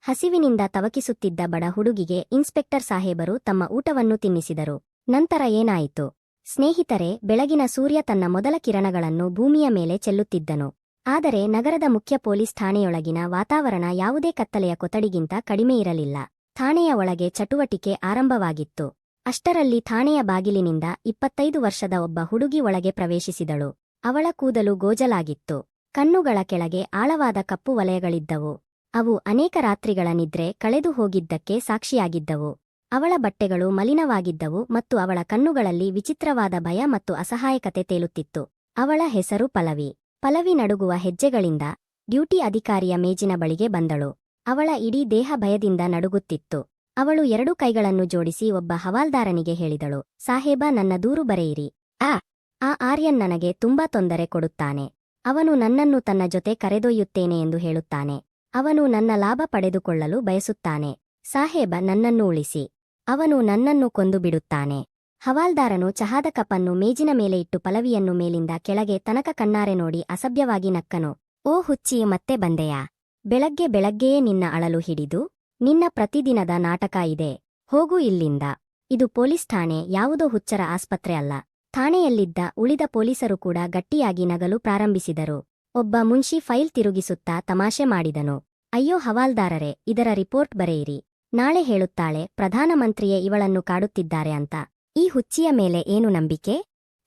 ಹಸಿವಿನಿಂದ ತವಕಿಸುತ್ತಿದ್ದ ಬಡ ಹುಡುಗಿಗೆ ಇನ್ಸ್ಪೆಕ್ಟರ್ ಸಾಹೇಬರು ತಮ್ಮ ಊಟವನ್ನು ತಿನ್ನಿಸಿದರು. ನಂತರ ಏನಾಯಿತು? ಸ್ನೇಹಿತರೆ, ಬೆಳಗಿನ ಸೂರ್ಯ ತನ್ನ ಮೊದಲ ಕಿರಣಗಳನ್ನು ಭೂಮಿಯ ಮೇಲೆ ಚೆಲ್ಲುತ್ತಿದ್ದನು. ಆದರೆ ನಗರದ ಮುಖ್ಯ ಪೊಲೀಸ್ ಠಾಣೆಯೊಳಗಿನ ವಾತಾವರಣ ಯಾವುದೇ ಕತ್ತಲೆಯ ಕೊಠಡಿಗಿಂತ ಕಡಿಮೆಯಿರಲಿಲ್ಲ. ಠಾಣೆಯ ಒಳಗೆ ಚಟುವಟಿಕೆ ಆರಂಭವಾಗಿತ್ತು. ಅಷ್ಟರಲ್ಲಿ ಠಾಣೆಯ ಬಾಗಿಲಿನಿಂದ 25 ವರ್ಷದ ಒಬ್ಬ ಹುಡುಗಿ ಒಳಗೆ ಪ್ರವೇಶಿಸಿದಳು. ಅವಳ ಕೂದಲು ಗೋಜಲಾಗಿತ್ತು. ಕಣ್ಣುಗಳ ಕೆಳಗೆ ಆಳವಾದ ಕಪ್ಪು ವಲಯಗಳಿದ್ದವು. ಅವು ಅನೇಕ ರಾತ್ರಿಗಳ ನಿದ್ರೆ ಕಳೆದು ಹೋಗಿದ್ದಕ್ಕೆ ಸಾಕ್ಷಿಯಾಗಿದ್ದವು. ಅವಳ ಬಟ್ಟೆಗಳು ಮಲಿನವಾಗಿದ್ದವು ಮತ್ತು ಅವಳ ಕಣ್ಣುಗಳಲ್ಲಿ ವಿಚಿತ್ರವಾದ ಭಯ ಮತ್ತು ಅಸಹಾಯಕತೆ ತೇಲುತ್ತಿತ್ತು. ಅವಳ ಹೆಸರು ಪಲ್ಲವಿ. ಪಲ್ಲವಿ ನಡುಗುವ ಹೆಜ್ಜೆಗಳಿಂದ ಡ್ಯೂಟಿ ಅಧಿಕಾರಿಯ ಮೇಜಿನ ಬಳಿಗೆ ಬಂದಳು. ಅವಳ ಇಡೀ ದೇಹ ಭಯದಿಂದ ನಡುಗುತ್ತಿತ್ತು. ಅವಳು 2 ಕೈಗಳನ್ನು ಜೋಡಿಸಿ ಒಬ್ಬ ಹವಾಲ್ದಾರನಿಗೆ ಹೇಳಿದಳು, ಸಾಹೇಬ, ನನ್ನ ದೂರು ಬರೆಯಿರಿ. ಆ ಆರ್ಯನ್ ನನಗೆ ತುಂಬಾ ತೊಂದರೆ ಕೊಡುತ್ತಾನೆ. ಅವನು ನನ್ನನ್ನು ತನ್ನ ಜೊತೆ ಕರೆದೊಯ್ಯುತ್ತೇನೆ ಎಂದು ಹೇಳುತ್ತಾನೆ. ಅವನು ನನ್ನ ಲಾಭ ಪಡೆದುಕೊಳ್ಳಲು ಬಯಸುತ್ತಾನೆ. ಸಾಹೇಬ, ನನ್ನನ್ನು ಉಳಿಸಿ. ಅವನು ನನ್ನನ್ನು ಕೊಂದು ಬಿಡುತ್ತಾನೆ. ಹವಾಲ್ದಾರನು ಚಹಾದ ಕಪ್ಪನ್ನು ಮೇಜಿನ ಮೇಲೆ ಇಟ್ಟು ಪಲ್ಲವಿಯನ್ನು ಮೇಲಿಂದ ಕೆಳಗೆ ತನಕ ಕಣ್ಣಾರೆ ನೋಡಿ ಅಸಭ್ಯವಾಗಿ ನಕ್ಕನು. ಓ ಹುಚ್ಚಿ, ಮತ್ತೆ ಬಂದೆಯಾ? ಬೆಳಗ್ಗೆ ಬೆಳಗ್ಗೆಯೇ ನಿನ್ನ ಅಳಲು ಹಿಡಿದು? ನಿನ್ನ ಪ್ರತಿದಿನದ ನಾಟಕ ಇದೆ. ಹೋಗು ಇಲ್ಲಿಂದ. ಇದು ಪೊಲೀಸ್ ಠಾಣೆ, ಯಾವುದೋ ಹುಚ್ಚರ ಆಸ್ಪತ್ರೆ ಅಲ್ಲ. ಠಾಣೆಯಲ್ಲಿದ್ದ ಉಳಿದ ಪೊಲೀಸರು ಕೂಡ ಗಟ್ಟಿಯಾಗಿ ನಗಲು ಪ್ರಾರಂಭಿಸಿದರು. ಒಬ್ಬ ಮುನ್ಷಿ ಫೈಲ್ ತಿರುಗಿಸುತ್ತಾ ತಮಾಷೆ ಮಾಡಿದನು. ಅಯ್ಯೋ ಹವಾಲ್ದಾರರೇ, ಇದರ ರಿಪೋರ್ಟ್ ಬರೆಯಿರಿ. ನಾಳೆ ಹೇಳುತ್ತಾಳೆ ಪ್ರಧಾನಮಂತ್ರಿಯೇ ಇವಳನ್ನು ಕಾಡುತ್ತಿದ್ದಾರೆ ಅಂತ. ಈ ಹುಚ್ಚಿಯ ಮೇಲೆ ಏನು ನಂಬಿಕೆ?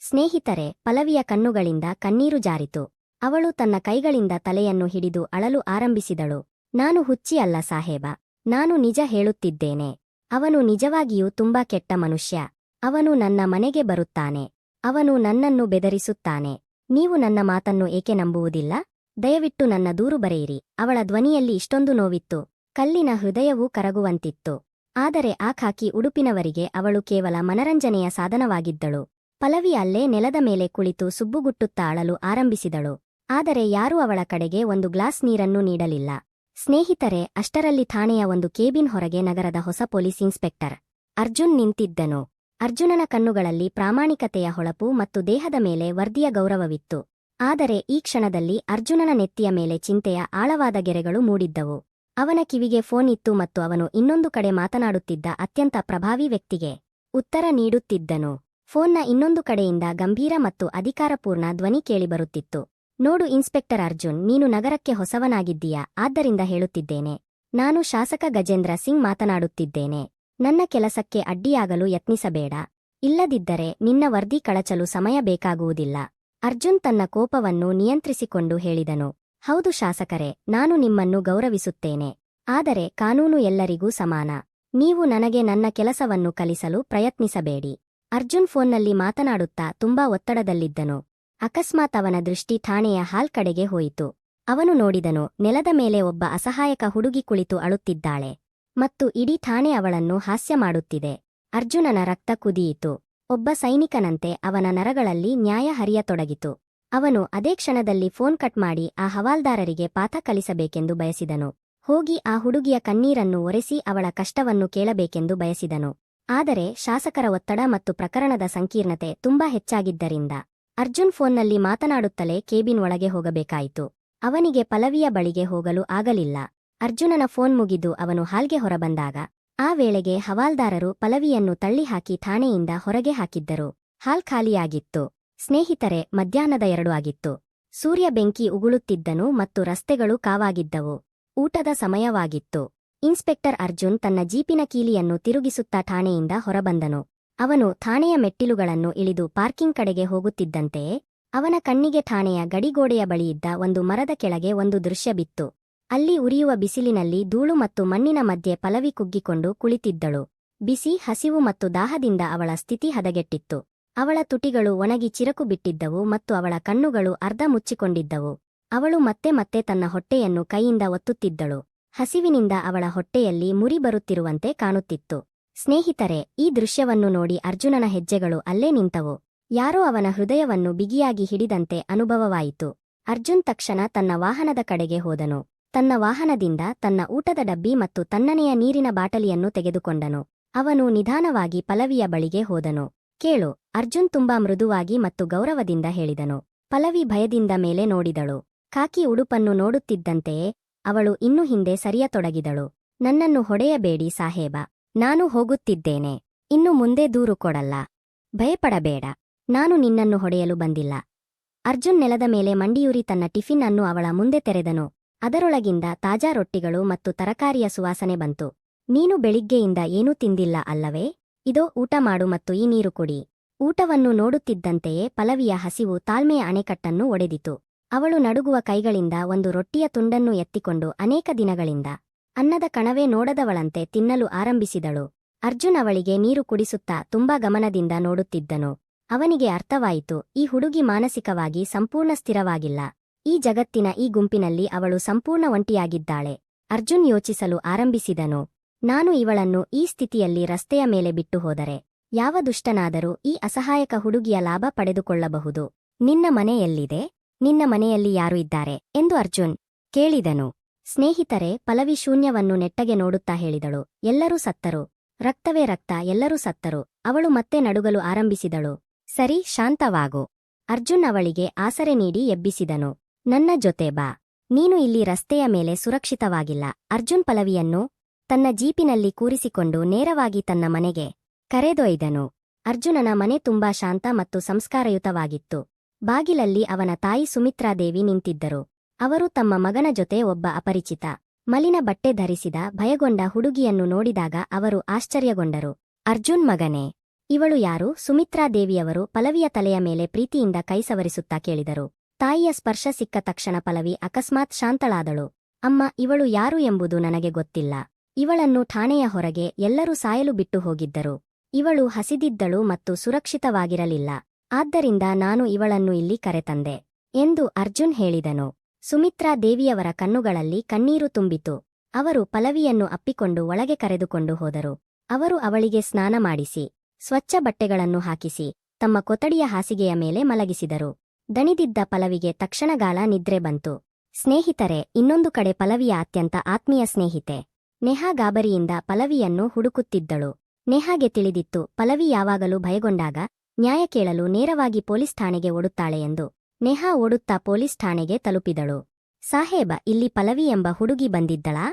ಸ್ನೇಹಿತರೆ, ಪಲ್ಲವಿಯ ಕಣ್ಣುಗಳಿಂದ ಕಣ್ಣೀರು ಜಾರಿತು. ಅವಳು ತನ್ನ ಕೈಗಳಿಂದ ತಲೆಯನ್ನು ಹಿಡಿದು ಅಳಲು ಆರಂಭಿಸಿದಳು. ನಾನು ಹುಚ್ಚಿ ಅಲ್ಲ ಸಾಹೇಬ, ನಾನು ನಿಜ ಹೇಳುತ್ತಿದ್ದೇನೆ. ಅವನು ನಿಜವಾಗಿಯೂ ತುಂಬಾ ಕೆಟ್ಟ ಮನುಷ್ಯ. ಅವನು ನನ್ನ ಮನೆಗೆ ಬರುತ್ತಾನೆ. ಅವನು ನನ್ನನ್ನು ಬೆದರಿಸುತ್ತಾನೆ. ನೀವು ನನ್ನ ಮಾತನ್ನು ಏಕೆ ನಂಬುವುದಿಲ್ಲ? ದಯವಿಟ್ಟು ನನ್ನ ದೂರು ಬರೆಯಿರಿ. ಅವಳ ಧ್ವನಿಯಲ್ಲಿ ಇಷ್ಟೊಂದು ನೋವಿತ್ತು, ಕಲ್ಲಿನ ಹೃದಯವೂ ಕರಗುವಂತಿತ್ತು. ಆದರೆ ಆ ಖಾಕಿ ಉಡುಪಿನವರಿಗೆ ಅವಳು ಕೇವಲ ಮನರಂಜನೆಯ ಸಾಧನವಾಗಿದ್ದಳು. ಪಲ್ಲವಿ ಅಲ್ಲೇ ನೆಲದ ಮೇಲೆ ಕುಳಿತು ಸುಬ್ಬುಗುಟ್ಟುತ್ತಾ ಅಳಲು ಆರಂಭಿಸಿದಳು. ಆದರೆ ಯಾರೂ ಅವಳ ಕಡೆಗೆ ಒಂದು ಗ್ಲಾಸ್ ನೀರನ್ನೂ ನೀಡಲಿಲ್ಲ. ಸ್ನೇಹಿತರೆ, ಅಷ್ಟರಲ್ಲಿ ಠಾಣೆಯ ಒಂದು ಕೇಬಿನ್ ಹೊರಗೆ ನಗರದ ಹೊಸ ಪೊಲೀಸ್ ಇನ್ಸ್ಪೆಕ್ಟರ್ ಅರ್ಜುನ್ ನಿಂತಿದ್ದನು. ಅರ್ಜುನನ ಕಣ್ಣುಗಳಲ್ಲಿ ಪ್ರಾಮಾಣಿಕತೆಯ ಹೊಳಪು ಮತ್ತು ದೇಹದ ಮೇಲೆ ವರ್ದಿಯ ಗೌರವವಿತ್ತು. ಆದರೆ ಈ ಕ್ಷಣದಲ್ಲಿ ಅರ್ಜುನನ ನೆತ್ತಿಯ ಮೇಲೆ ಚಿಂತೆಯ ಆಳವಾದ ಗೆರೆಗಳು ಮೂಡಿದ್ದವು. ಅವನ ಕಿವಿಗೆ ಫೋನ್ ಇತ್ತು ಮತ್ತು ಅವನು ಇನ್ನೊಂದು ಕಡೆ ಮಾತನಾಡುತ್ತಿದ್ದ ಅತ್ಯಂತ ಪ್ರಭಾವಿ ವ್ಯಕ್ತಿಗೆ ಉತ್ತರ ನೀಡುತ್ತಿದ್ದನು. ಫೋನ್ನ ಇನ್ನೊಂದು ಕಡೆಯಿಂದ ಗಂಭೀರ ಮತ್ತು ಅಧಿಕಾರಪೂರ್ಣ ಧ್ವನಿ ಕೇಳಿಬರುತ್ತಿತ್ತು. ನೋಡು ಇನ್ಸ್ಪೆಕ್ಟರ್ ಅರ್ಜುನ್, ನೀನು ನಗರಕ್ಕೆ ಹೊಸವನಾಗಿದ್ದೀಯಾ, ಆದ್ದರಿಂದ ಹೇಳುತ್ತಿದ್ದೇನೆ. ನಾನು ಶಾಸಕ ಗಜೇಂದ್ರ ಸಿಂಗ್ ಮಾತನಾಡುತ್ತಿದ್ದೇನೆ. ನನ್ನ ಕೆಲಸಕ್ಕೆ ಅಡ್ಡಿಯಾಗಲು ಯತ್ನಿಸಬೇಡ. ಇಲ್ಲದಿದ್ದರೆ ನಿನ್ನ ವರದಿ ಕಳಚಲು ಸಮಯ ಬೇಕಾಗುವುದಿಲ್ಲ. ಅರ್ಜುನ್ ತನ್ನ ಕೋಪವನ್ನು ನಿಯಂತ್ರಿಸಿಕೊಂಡು ಹೇಳಿದನು. ಹೌದು ಶಾಸಕರೇ, ನಾನು ನಿಮ್ಮನ್ನು ಗೌರವಿಸುತ್ತೇನೆ. ಆದರೆ ಕಾನೂನು ಎಲ್ಲರಿಗೂ ಸಮಾನ. ನೀವು ನನಗೆ ನನ್ನ ಕೆಲಸವನ್ನು ಕಲಿಸಲು ಪ್ರಯತ್ನಿಸಬೇಡಿ. ಅರ್ಜುನ್ ಫೋನ್ನಲ್ಲಿ ಮಾತನಾಡುತ್ತಾ ತುಂಬಾ ಒತ್ತಡದಲ್ಲಿದ್ದನು. ಅಕಸ್ಮಾತ್ ಅವನ ದೃಷ್ಟಿ ಠಾಣೆಯ ಹಾಲ್ ಕಡೆಗೆ ಹೋಯಿತು. ಅವನು ನೋಡಿದನು, ನೆಲದ ಮೇಲೆ ಒಬ್ಬ ಅಸಹಾಯಕ ಹುಡುಗಿ ಕುಳಿತು ಅಳುತ್ತಿದ್ದಾಳೆ ಮತ್ತು ಇಡೀ ಠಾಣೆ ಅವಳನ್ನು ಹಾಸ್ಯ ಮಾಡುತ್ತಿದೆ. ಅರ್ಜುನನ ರಕ್ತ ಕುದಿಯಿತು. ಒಬ್ಬ ಸೈನಿಕನಂತೆ ಅವನ ನರಗಳಲ್ಲಿ ನ್ಯಾಯ ಹರಿಯತೊಡಗಿತು. ಅವನು ಅದೇ ಕ್ಷಣದಲ್ಲಿ ಫೋನ್ ಕಟ್ ಮಾಡಿ ಆ ಹವಾಲ್ದಾರರಿಗೆ ಪಾಠ ಕಲಿಸಬೇಕೆಂದು ಬಯಸಿದನು. ಹೋಗಿ ಆ ಹುಡುಗಿಯ ಕಣ್ಣೀರನ್ನು ಒರೆಸಿ ಅವಳ ಕಷ್ಟವನ್ನು ಕೇಳಬೇಕೆಂದು ಬಯಸಿದನು. ಆದರೆ ಶಾಸಕರ ಒತ್ತಡ ಮತ್ತು ಪ್ರಕರಣದ ಸಂಕೀರ್ಣತೆ ತುಂಬಾ ಹೆಚ್ಚಾಗಿದ್ದರಿಂದ ಅರ್ಜುನ್ ಫೋನ್ನಲ್ಲಿ ಮಾತನಾಡುತ್ತಲೇ ಕೇಬಿನ್ ಒಳಗೆ ಹೋಗಬೇಕಾಯಿತು. ಅವನಿಗೆ ಪಲ್ಲವಿಯ ಬಳಿಗೆ ಹೋಗಲು ಆಗಲಿಲ್ಲ. ಅರ್ಜುನನ ಫೋನ್ ಮುಗಿದು ಅವನು ಹಾಲ್ಗೆ ಹೊರಬಂದಾಗ ಆ ವೇಳೆಗೆ ಹವಾಲ್ದಾರರು ಪಲ್ಲವಿಯನ್ನು ತಳ್ಳಿಹಾಕಿ ಠಾಣೆಯಿಂದ ಹೊರಗೆ ಹಾಕಿದ್ದರು. ಹಾಲ್ ಖಾಲಿಯಾಗಿತ್ತು. ಸ್ನೇಹಿತರೆ, ಮಧ್ಯಾಹ್ನದ 2 ಆಗಿತ್ತು. ಸೂರ್ಯ ಬೆಂಕಿ ಉಗುಳುತ್ತಿದ್ದನು ಮತ್ತು ರಸ್ತೆಗಳು ಕಾವಾಗಿದ್ದವು. ಊಟದ ಸಮಯವಾಗಿತ್ತು. ಇನ್ಸ್ಪೆಕ್ಟರ್ ಅರ್ಜುನ್ ತನ್ನ ಜೀಪಿನ ಕೀಲಿಯನ್ನು ತಿರುಗಿಸುತ್ತಾ ಠಾಣೆಯಿಂದ ಹೊರಬಂದನು. ಅವನು ಠಾಣೆಯ ಮೆಟ್ಟಿಲುಗಳನ್ನು ಇಳಿದು ಪಾರ್ಕಿಂಗ್ ಕಡೆಗೆ ಹೋಗುತ್ತಿದ್ದಂತೆಯೇ ಅವನ ಕಣ್ಣಿಗೆ ಠಾಣೆಯ ಗಡಿಗೋಡೆಯ ಬಳಿಯಿದ್ದ ಒಂದು ಮರದ ಕೆಳಗೆ ಒಂದು ದೃಶ್ಯ ಬಿತ್ತು. ಅಲ್ಲಿ ಉರಿಯುವ ಬಿಸಿಲಿನಲ್ಲಿ ಧೂಳು ಮತ್ತು ಮಣ್ಣಿನ ಮಧ್ಯೆ ಪಲ್ಲವಿ ಕುಗ್ಗಿಕೊಂಡು ಕುಳಿತಿದ್ದಳು. ಬಿಸಿ, ಹಸಿವು ಮತ್ತು ದಾಹದಿಂದ ಅವಳ ಸ್ಥಿತಿ ಹದಗೆಟ್ಟಿತ್ತು. ಅವಳ ತುಟಿಗಳು ಒಣಗಿ ಚಿರಕು ಬಿಟ್ಟಿದ್ದವು ಮತ್ತು ಅವಳ ಕಣ್ಣುಗಳು ಅರ್ಧ ಮುಚ್ಚಿಕೊಂಡಿದ್ದವು. ಅವಳು ಮತ್ತೆ ಮತ್ತೆ ತನ್ನ ಹೊಟ್ಟೆಯನ್ನು ಕೈಯಿಂದ ಒತ್ತುತ್ತಿದ್ದಳು. ಹಸಿವಿನಿಂದ ಅವಳ ಹೊಟ್ಟೆಯಲ್ಲಿ ಮುರಿ ಬರುತ್ತಿರುವಂತೆ ಕಾಣುತ್ತಿತ್ತು. ಸ್ನೇಹಿತರೆ, ಈ ದೃಶ್ಯವನ್ನು ನೋಡಿ ಅರ್ಜುನನ ಹೆಜ್ಜೆಗಳು ಅಲ್ಲೇ ನಿಂತವು. ಯಾರೋ ಅವನ ಹೃದಯವನ್ನು ಬಿಗಿಯಾಗಿ ಹಿಡಿದಂತೆ ಅನುಭವವಾಯಿತು. ಅರ್ಜುನ್ ತಕ್ಷಣ ತನ್ನ ವಾಹನದ ಕಡೆಗೆ ಹೋದನು. ತನ್ನ ವಾಹನದಿಂದ ತನ್ನ ಊಟದ ಡಬ್ಬಿ ಮತ್ತು ತಣ್ಣನೆಯ ನೀರಿನ ಬಾಟಲಿಯನ್ನು ತೆಗೆದುಕೊಂಡನು. ಅವನು ನಿಧಾನವಾಗಿ ಪಲ್ಲವಿಯ ಬಳಿಗೆ ಹೋದನು. ಕೇಳು, ಅರ್ಜುನ್ ತುಂಬಾ ಮೃದುವಾಗಿ ಮತ್ತು ಗೌರವದಿಂದ ಹೇಳಿದನು. ಪಲ್ಲವಿ ಭಯದಿಂದ ಮೇಲೆ ನೋಡಿದಳು. ಖಾಕಿ ಉಡುಪನ್ನು ನೋಡುತ್ತಿದ್ದಂತೆಯೇ ಅವಳು ಇನ್ನು ಹಿಂದೆ ಸರಿಯತೊಡಗಿದಳು. ನನ್ನನ್ನು ಹೊಡೆಯಬೇಡಿ ಸಾಹೇಬ. ನಾನು ಹೋಗುತ್ತಿದ್ದೇನೆ. ಇನ್ನು ಮುಂದೆ ದೂರು ಕೊಡಲ್ಲ. ಭಯಪಡಬೇಡ. ನಾನು ನಿನ್ನನ್ನು ಹೊಡೆಯಲು ಬಂದಿಲ್ಲ. ಅರ್ಜುನ್ ನೆಲದ ಮೇಲೆ ಮಂಡಿಯೂರಿ ತನ್ನ ಟಿಫಿನ್ ಅನ್ನು ಅವಳ ಮುಂದೆ ತೆರೆದನು. ಅದರೊಳಗಿಂದ ತಾಜಾ ರೊಟ್ಟಿಗಳು ಮತ್ತು ತರಕಾರಿಯ ಸುವಾಸನೆ ಬಂತು. ನೀನು ಬೆಳಿಗ್ಗೆಯಿಂದ ಏನೂ ತಿಂದಿಲ್ಲ ಅಲ್ಲವೇ? ಇದೋ ಊಟ ಮಾಡು ಮತ್ತು ಈ ನೀರು ಕುಡಿ. ಊಟವನ್ನು ನೋಡುತ್ತಿದ್ದಂತೆಯೇ ಪಲ್ಲವಿಯ ಹಸಿವು ತಾಳ್ಮೆಯ ಅಣೆಕಟ್ಟನ್ನು ಒಡೆದಿತು. ಅವಳು ನಡುಗುವ ಕೈಗಳಿಂದ ಒಂದು ರೊಟ್ಟಿಯ ತುಂಡನ್ನು ಎತ್ತಿಕೊಂಡು ಅನೇಕ ದಿನಗಳಿಂದ ಅನ್ನದ ಕಣವೇ ನೋಡದವಳಂತೆ ತಿನ್ನಲು ಆರಂಭಿಸಿದಳು. ಅರ್ಜುನ್ ಅವಳಿಗೆ ನೀರು ಕುಡಿಸುತ್ತಾ ತುಂಬಾ ಗಮನದಿಂದ ನೋಡುತ್ತಿದ್ದನು. ಅವನಿಗೆ ಅರ್ಥವಾಯಿತು, ಈ ಹುಡುಗಿ ಮಾನಸಿಕವಾಗಿ ಸಂಪೂರ್ಣ ಸ್ಥಿರವಾಗಿಲ್ಲ. ಈ ಜಗತ್ತಿನ ಈ ಗುಂಪಿನಲ್ಲಿ ಅವಳು ಸಂಪೂರ್ಣ ಒಂಟಿಯಾಗಿದ್ದಾಳೆ. ಅರ್ಜುನ್ ಯೋಚಿಸಲು ಆರಂಭಿಸಿದನು. ನಾನು ಇವಳನ್ನು ಈ ಸ್ಥಿತಿಯಲ್ಲಿ ರಸ್ತೆಯ ಮೇಲೆ ಬಿಟ್ಟು ಹೋದರೆ ಯಾವ ದುಷ್ಟನಾದರೂ ಈ ಅಸಹಾಯಕ ಹುಡುಗಿಯ ಲಾಭ ಪಡೆದುಕೊಳ್ಳಬಹುದು. ನಿನ್ನ ಮನೆ ಎಲ್ಲಿದೆ? ನಿನ್ನ ಮನೆಯಲ್ಲಿ ಯಾರು ಇದ್ದಾರೆ ಎಂದು ಅರ್ಜುನ್ ಕೇಳಿದನು. ಸ್ನೇಹಿತರೆ, ಪಲ್ಲವಿ ಶೂನ್ಯವನ್ನು ನೆಟ್ಟಗೆ ನೋಡುತ್ತಾ ಹೇಳಿದಳು. ಎಲ್ಲರೂ ಸತ್ತರು. ರಕ್ತವೇ ರಕ್ತ, ಎಲ್ಲರೂ ಸತ್ತರು. ಅವಳು ಮತ್ತೆ ನಡುಗಲು ಆರಂಭಿಸಿದಳು. ಸರಿ, ಶಾಂತವಾಗು. ಅರ್ಜುನ್ ಅವಳಿಗೆ ಆಸರೆ ನೀಡಿ ಎಬ್ಬಿಸಿದನು. ನನ್ನ ಜೊತೆ ಬಾ. ನೀನು ಇಲ್ಲಿ ರಸ್ತೆಯ ಮೇಲೆ ಸುರಕ್ಷಿತವಾಗಿಲ್ಲ. ಅರ್ಜುನ್ ಪಲ್ಲವಿಯನ್ನು ತನ್ನ ಜೀಪಿನಲ್ಲಿ ಕೂರಿಸಿಕೊಂಡು ನೇರವಾಗಿ ತನ್ನ ಮನೆಗೆ ಕರೆದೊಯ್ದನು. ಅರ್ಜುನನ ಮನೆ ತುಂಬಾ ಶಾಂತ ಮತ್ತು ಸಂಸ್ಕಾರಯುತವಾಗಿತ್ತು. ಬಾಗಿಲಲ್ಲಿ ಅವನ ತಾಯಿ ಸುಮಿತ್ರಾದೇವಿ ನಿಂತಿದ್ದರು. ಅವರು ತಮ್ಮ ಮಗನ ಜೊತೆ ಒಬ್ಬ ಅಪರಿಚಿತ ಮಲಿನ ಬಟ್ಟೆ ಧರಿಸಿದ ಭಯಗೊಂಡ ಹುಡುಗಿಯನ್ನು ನೋಡಿದಾಗ ಅವರು ಆಶ್ಚರ್ಯಗೊಂಡರು. ಅರ್ಜುನ್ ಮಗನೇ, ಇವಳು ಯಾರು? ಸುಮಿತ್ರಾದೇವಿಯವರು ಪಲ್ಲವಿಯ ತಲೆಯ ಮೇಲೆ ಪ್ರೀತಿಯಿಂದ ಕೈ ಸವರಿಸುತ್ತಾ ಕೇಳಿದರು. ತಾಯಿಯ ಸ್ಪರ್ಶ ಸಿಕ್ಕ ತಕ್ಷಣ ಪಲ್ಲವಿ ಅಕಸ್ಮಾತ್ ಶಾಂತಳಾದಳು. ಅಮ್ಮ, ಇವಳು ಯಾರು ಎಂಬುದು ನನಗೆ ಗೊತ್ತಿಲ್ಲ. ಇವಳನ್ನು ಠಾಣೆಯ ಹೊರಗೆ ಎಲ್ಲರೂ ಸಾಯಲು ಬಿಟ್ಟು ಹೋಗಿದ್ದರು. ಇವಳು ಹಸಿದಿದ್ದಳು ಮತ್ತು ಸುರಕ್ಷಿತವಾಗಿರಲಿಲ್ಲ. ಆದ್ದರಿಂದ ನಾನು ಇವಳನ್ನು ಇಲ್ಲಿ ಕರೆತಂದೆ ಎಂದು ಅರ್ಜುನ್ ಹೇಳಿದನು. ಸುಮಿತ್ರಾದೇವಿಯವರ ಕಣ್ಣುಗಳಲ್ಲಿ ಕಣ್ಣೀರು ತುಂಬಿತು. ಅವರು ಪಲ್ಲವಿಯನ್ನು ಅಪ್ಪಿಕೊಂಡು ಒಳಗೆ ಕರೆದುಕೊಂಡು ಹೋದರು. ಅವರು ಅವಳಿಗೆ ಸ್ನಾನ ಮಾಡಿಸಿ ಸ್ವಚ್ಛ ಬಟ್ಟೆಗಳನ್ನು ಹಾಕಿಸಿ ತಮ್ಮ ಕೊಠಡಿಯ ಹಾಸಿಗೆಯ ಮೇಲೆ ಮಲಗಿಸಿದರು. ದಣಿದಿದ್ದ ಪಲ್ಲವಿಗೆ ತಕ್ಷಣಗಾಲ ನಿದ್ರೆ ಬಂತು. ಸ್ನೇಹಿತರೆ, ಇನ್ನೊಂದು ಕಡೆ ಪಲ್ಲವಿಯ ಅತ್ಯಂತ ಆತ್ಮೀಯ ಸ್ನೇಹಿತೆ ನೆಹಾ ಗಾಬರಿಯಿಂದ ಪಲ್ಲವಿಯನ್ನು ಹುಡುಕುತ್ತಿದ್ದಳು. ನೆಹಾಗೆ ತಿಳಿದಿತ್ತು, ಪಲ್ಲವಿ ಯಾವಾಗಲೂ ಭಯಗೊಂಡಾಗ ನ್ಯಾಯ ಕೇಳಲು ನೇರವಾಗಿ ಪೊಲೀಸ್ ಠಾಣೆಗೆ ಓಡುತ್ತಾಳೆ ಎಂದು. ನೆಹಾ ಓಡುತ್ತಾ ಪೊಲೀಸ್ ಠಾಣೆಗೆ ತಲುಪಿದಳು. ಸಾಹೇಬ, ಇಲ್ಲಿ ಪಲ್ಲವಿ ಎಂಬ ಹುಡುಗಿ ಬಂದಿದ್ದಳಾ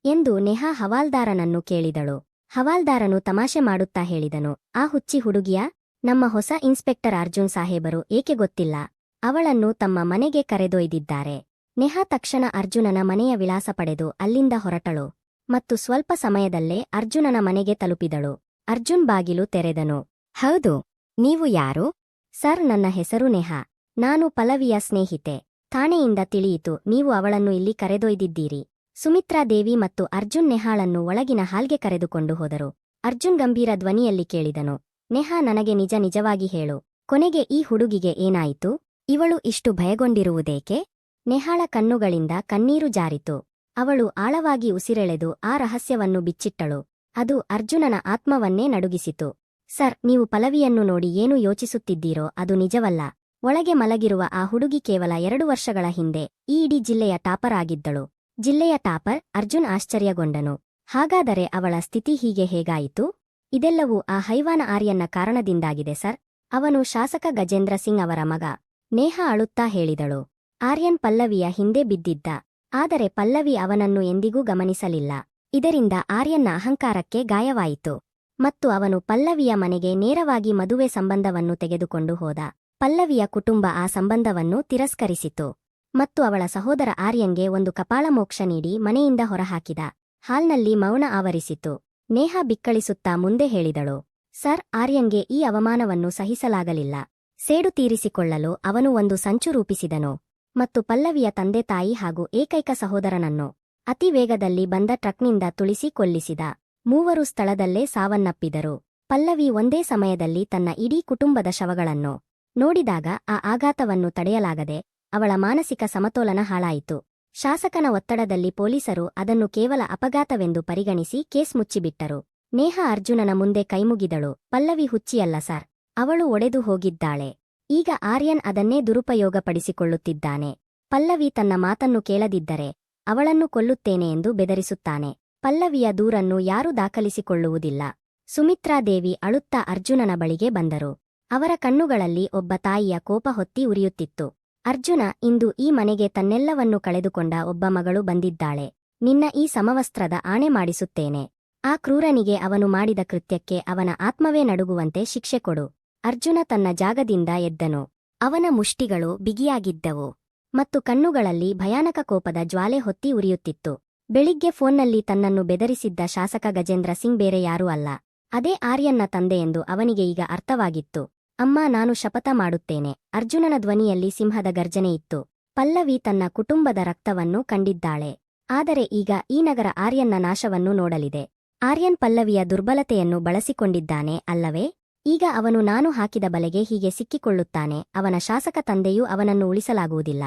ಎಂದು ನೆಹಾ ಹವಾಲ್ದಾರನನ್ನು ಕೇಳಿದಳು. ಹವಾಲ್ದಾರನು ತಮಾಷೆ ಮಾಡುತ್ತಾ ಹೇಳಿದನು, ಆ ಹುಚ್ಚಿ ಹುಡುಗಿಯ ನಮ್ಮ ಹೊಸ ಇನ್ಸ್ಪೆಕ್ಟರ್ ಅರ್ಜುನ್ ಸಾಹೇಬರು ಏಕೆ ಗೊತ್ತಿಲ್ಲ. ಅವಳನ್ನು ತಮ್ಮ ಮನೆಗೆ ಕರೆದೊಯ್ದಿದ್ದಾರೆ. ನೆಹಾ ತಕ್ಷಣ ಅರ್ಜುನನ ಮನೆಯ ವಿಳಾಸ ಪಡೆದು ಅಲ್ಲಿಂದ ಹೊರಟಳು ಮತ್ತು ಸ್ವಲ್ಪ ಸಮಯದಲ್ಲೇ ಅರ್ಜುನನ ಮನೆಗೆ ತಲುಪಿದಳು. ಅರ್ಜುನ್ ಬಾಗಿಲು ತೆರೆದನು. ಹೌದು, ನೀವು ಯಾರು? ಸರ್, ನನ್ನ ಹೆಸರು ನೆಹಾ. ನಾನು ಪಲ್ಲವಿಯ ಸ್ನೇಹಿತೆ. ಠಾಣೆಯಿಂದ ತಿಳಿಯಿತು, ನೀವು ಅವಳನ್ನು ಇಲ್ಲಿ ಕರೆದೊಯ್ದಿದ್ದೀರಿ. ಸುಮಿತ್ರಾದೇವಿ ಮತ್ತು ಅರ್ಜುನ್ ನೆಹಾಳನ್ನು ಒಳಗಿನ ಹಾಲ್ಗೆ ಕರೆದುಕೊಂಡು ಹೋದರು. ಅರ್ಜುನ್ ಗಂಭೀರ ಧ್ವನಿಯಲ್ಲಿ ಕೇಳಿದನು, ನೆಹಾ, ನನಗೆ ನಿಜವಾಗಿ ಹೇಳು. ಕೊನೆಗೆ ಈ ಹುಡುಗಿಗೆ ಏನಾಯಿತು? ಇವಳು ಇಷ್ಟು ಭಯಗೊಂಡಿರುವುದೇಕೆ? ನೆಹಾಳ ಕಣ್ಣುಗಳಿಂದ ಕಣ್ಣೀರು ಜಾರಿತು. ಅವಳು ಆಳವಾಗಿ ಉಸಿರೆಳೆದು ಆ ರಹಸ್ಯವನ್ನು ಬಿಚ್ಚಿಟ್ಟಳು. ಅದು ಅರ್ಜುನನ ಆತ್ಮವನ್ನೇ ನಡುಗಿಸಿತು. ಸರ್, ನೀವು ಪಲ್ಲವಿಯನ್ನು ನೋಡಿ ಏನು ಯೋಚಿಸುತ್ತಿದ್ದೀರೋ ಅದು ನಿಜವಲ್ಲ. ಒಳಗೆ ಮಲಗಿರುವ ಆ ಹುಡುಗಿ ಕೇವಲ 2 ವರ್ಷಗಳ ಹಿಂದೆ ಈ ಇಡೀ ಜಿಲ್ಲೆಯ ಟಾಪರ್ ಆಗಿದ್ದಳು. ಜಿಲ್ಲೆಯ ಟಾಪರ್? ಅರ್ಜುನ್ ಆಶ್ಚರ್ಯಗೊಂಡನು. ಹಾಗಾದರೆ ಅವಳ ಸ್ಥಿತಿ ಹೀಗೆ ಹೇಗಾಯಿತು? ಇದೆಲ್ಲವೂ ಆ ಹೈವಾನ ಆರ್ಯನ್ನ ಕಾರಣದಿಂದಾಗಿದೆ ಸರ್. ಅವನು ಶಾಸಕ ಗಜೇಂದ್ರ ಸಿಂಗ್ ಅವರ ಮಗ. ನೇಹಾ ಅಳುತ್ತಾ ಹೇಳಿದಳು. ಆರ್ಯನ್ ಪಲ್ಲವಿಯ ಹಿಂದೆ ಬಿದ್ದಿದ್ದ. ಆದರೆ ಪಲ್ಲವಿ ಅವನನ್ನು ಎಂದಿಗೂ ಗಮನಿಸಲಿಲ್ಲ. ಇದರಿಂದ ಆರ್ಯನ್ನ ಅಹಂಕಾರಕ್ಕೆ ಗಾಯವಾಯಿತು ಮತ್ತು ಅವನು ಪಲ್ಲವಿಯ ಮನೆಗೆ ನೇರವಾಗಿ ಮದುವೆ ಸಂಬಂಧವನ್ನು ತೆಗೆದುಕೊಂಡು ಹೋದ. ಪಲ್ಲವಿಯ ಕುಟುಂಬ ಆ ಸಂಬಂಧವನ್ನು ತಿರಸ್ಕರಿಸಿತು ಮತ್ತು ಅವಳ ಸಹೋದರ ಆರ್ಯನ್ಗೆ ಒಂದು ಕಪಾಳಮೋಕ್ಷ ನೀಡಿ ಮನೆಯಿಂದ ಹೊರಹಾಕಿದ. ಹಾಲ್ನಲ್ಲಿ ಮೌನ ಆವರಿಸಿತು. ನೇಹಾ ಬಿಕ್ಕಳಿಸುತ್ತಾ ಮುಂದೆ ಹೇಳಿದಳು, ಸರ್, ಆರ್ಯನ್ಗೆ ಈ ಅವಮಾನವನ್ನು ಸಹಿಸಲಾಗಲಿಲ್ಲ. ಸೇಡು ತೀರಿಸಿಕೊಳ್ಳಲು ಅವನು ಒಂದು ಸಂಚು ರೂಪಿಸಿದನು ಮತ್ತು ಪಲ್ಲವಿಯ ತಂದೆ ತಾಯಿ ಹಾಗೂ ಏಕೈಕ ಸಹೋದರನನ್ನು ಅತಿ ವೇಗದಲ್ಲಿ ಬಂದ ಟ್ರಕ್ನಿಂದ ತುಳಿಸಿ ಕೊಲ್ಲಿಸಿದ. 3 ಸ್ಥಳದಲ್ಲೇ ಸಾವನ್ನಪ್ಪಿದರು. ಪಲ್ಲವಿ ಒಂದೇ ಸಮಯದಲ್ಲಿ ತನ್ನ ಇಡೀ ಕುಟುಂಬದ ಶವಗಳನ್ನು ನೋಡಿದಾಗ ಆ ಆಘಾತವನ್ನು ತಡೆಯಲಾಗದೆ ಅವಳ ಮಾನಸಿಕ ಸಮತೋಲನ ಹಾಳಾಯಿತು. ಶಾಸಕನ ಒತ್ತಡದಲ್ಲಿ ಪೊಲೀಸರು ಅದನ್ನು ಕೇವಲ ಅಪಘಾತವೆಂದು ಪರಿಗಣಿಸಿ ಕೇಸ್ ಮುಚ್ಚಿಬಿಟ್ಟರು. ನೇಹಾ ಅರ್ಜುನನ ಮುಂದೆ ಕೈಮುಗಿದಳು. ಪಲ್ಲವಿ ಹುಚ್ಚಿಯಲ್ಲ ಸರ್, ಅವಳು ಒಡೆದು ಹೋಗಿದ್ದಾಳೆ. ಈಗ ಆರ್ಯನ್ ಅದನ್ನೇ ದುರುಪಯೋಗಪಡಿಸಿಕೊಳ್ಳುತ್ತಿದ್ದಾನೆ. ಪಲ್ಲವಿ ತನ್ನ ಮಾತನ್ನು ಕೇಳದಿದ್ದರೆ ಅವಳನ್ನು ಕೊಲ್ಲುತ್ತೇನೆ ಎಂದು ಬೆದರಿಸುತ್ತಾನೆ. ಪಲ್ಲವಿಯ ದೂರನ್ನು ಯಾರೂ ದಾಖಲಿಸಿಕೊಳ್ಳುವುದಿಲ್ಲ. ಸುಮಿತ್ರಾದೇವಿ ಅಳುತ್ತಾ ಅರ್ಜುನನ ಬಳಿಗೆ ಬಂದರು. ಅವರ ಕಣ್ಣುಗಳಲ್ಲಿ ಒಬ್ಬ ತಾಯಿಯ ಕೋಪ ಹೊತ್ತಿ ಉರಿಯುತ್ತಿತ್ತು. ಅರ್ಜುನ, ಇಂದು ಈ ಮನೆಗೆ ತನ್ನೆಲ್ಲವನ್ನೂ ಕಳೆದುಕೊಂಡ ಒಬ್ಬ ಮಗಳು ಬಂದಿದ್ದಾಳೆ. ನಿನ್ನ ಈ ಸಮವಸ್ತ್ರದ ಆಣೆ ಮಾಡಿಸುತ್ತೇನೆ. ಆ ಕ್ರೂರನಿಗೆ ಅವನು ಮಾಡಿದ ಕೃತ್ಯಕ್ಕೆ ಅವನ ಆತ್ಮವೇ ನಡುಗುವಂತೆ ಶಿಕ್ಷೆ ಕೊಡು. ಅರ್ಜುನ ತನ್ನ ಜಾಗದಿಂದ ಎದ್ದನು. ಅವನ ಮುಷ್ಟಿಗಳು ಬಿಗಿಯಾಗಿದ್ದವು ಮತ್ತು ಕಣ್ಣುಗಳಲ್ಲಿ ಭಯಾನಕ ಕೋಪದ ಜ್ವಾಲೆ ಹೊತ್ತಿ ಉರಿಯುತ್ತಿತ್ತು. ಬೆಳಿಗ್ಗೆ ಫೋನ್ನಲ್ಲಿ ತನ್ನನ್ನು ಬೆದರಿಸಿದ್ದ ಶಾಸಕ ಗಜೇಂದ್ರ ಸಿಂಗ್ ಬೇರೆ ಯಾರೂ ಅಲ್ಲ, ಅದೇ ಆರ್ಯನ್ನ ತಂದೆಯೆಂದು ಅವನಿಗೆ ಈಗ ಅರ್ಥವಾಗಿತ್ತು. ಅಮ್ಮ, ನಾನು ಶಪಥ ಮಾಡುತ್ತೇನೆ. ಅರ್ಜುನನ ಧ್ವನಿಯಲ್ಲಿ ಸಿಂಹದ ಗರ್ಜನೆಯಿತ್ತು. ಪಲ್ಲವಿ ತನ್ನ ಕುಟುಂಬದ ರಕ್ತವನ್ನು ಕಂಡಿದ್ದಾಳೆ. ಆದರೆ ಈಗ ಈ ನಗರ ಆರ್ಯನ್ನ ನಾಶವನ್ನು ನೋಡಲಿದೆ. ಆರ್ಯನ್ ಪಲ್ಲವಿಯ ದುರ್ಬಲತೆಯನ್ನು ಬಳಸಿಕೊಂಡಿದ್ದಾನೆ ಅಲ್ಲವೇ? ಈಗ ಅವನು ನಾನು ಹಾಕಿದ ಬಲೆಗೆ ಹೀಗೆ ಸಿಕ್ಕಿಕೊಳ್ಳುತ್ತಾನೆ. ಅವನ ಶಾಸಕ ತಂದೆಯೂ ಅವನನ್ನು ಉಳಿಸಲಾಗುವುದಿಲ್ಲ.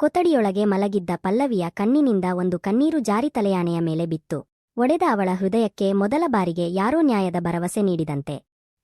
ಕೊಠಡಿಯೊಳಗೆ ಮಲಗಿದ್ದ ಪಲ್ಲವಿಯ ಕಣ್ಣಿನಿಂದ ಒಂದು ಕಣ್ಣೀರು ಜಾರಿ ತಲೆಯಾಣೆಯ ಮೇಲೆ ಬಿತ್ತು. ಒಡೆದ ಅವಳ ಹೃದಯಕ್ಕೆ ಮೊದಲ ಬಾರಿಗೆ ಯಾರೋ ನ್ಯಾಯದ ಭರವಸೆ ನೀಡಿದಂತೆ.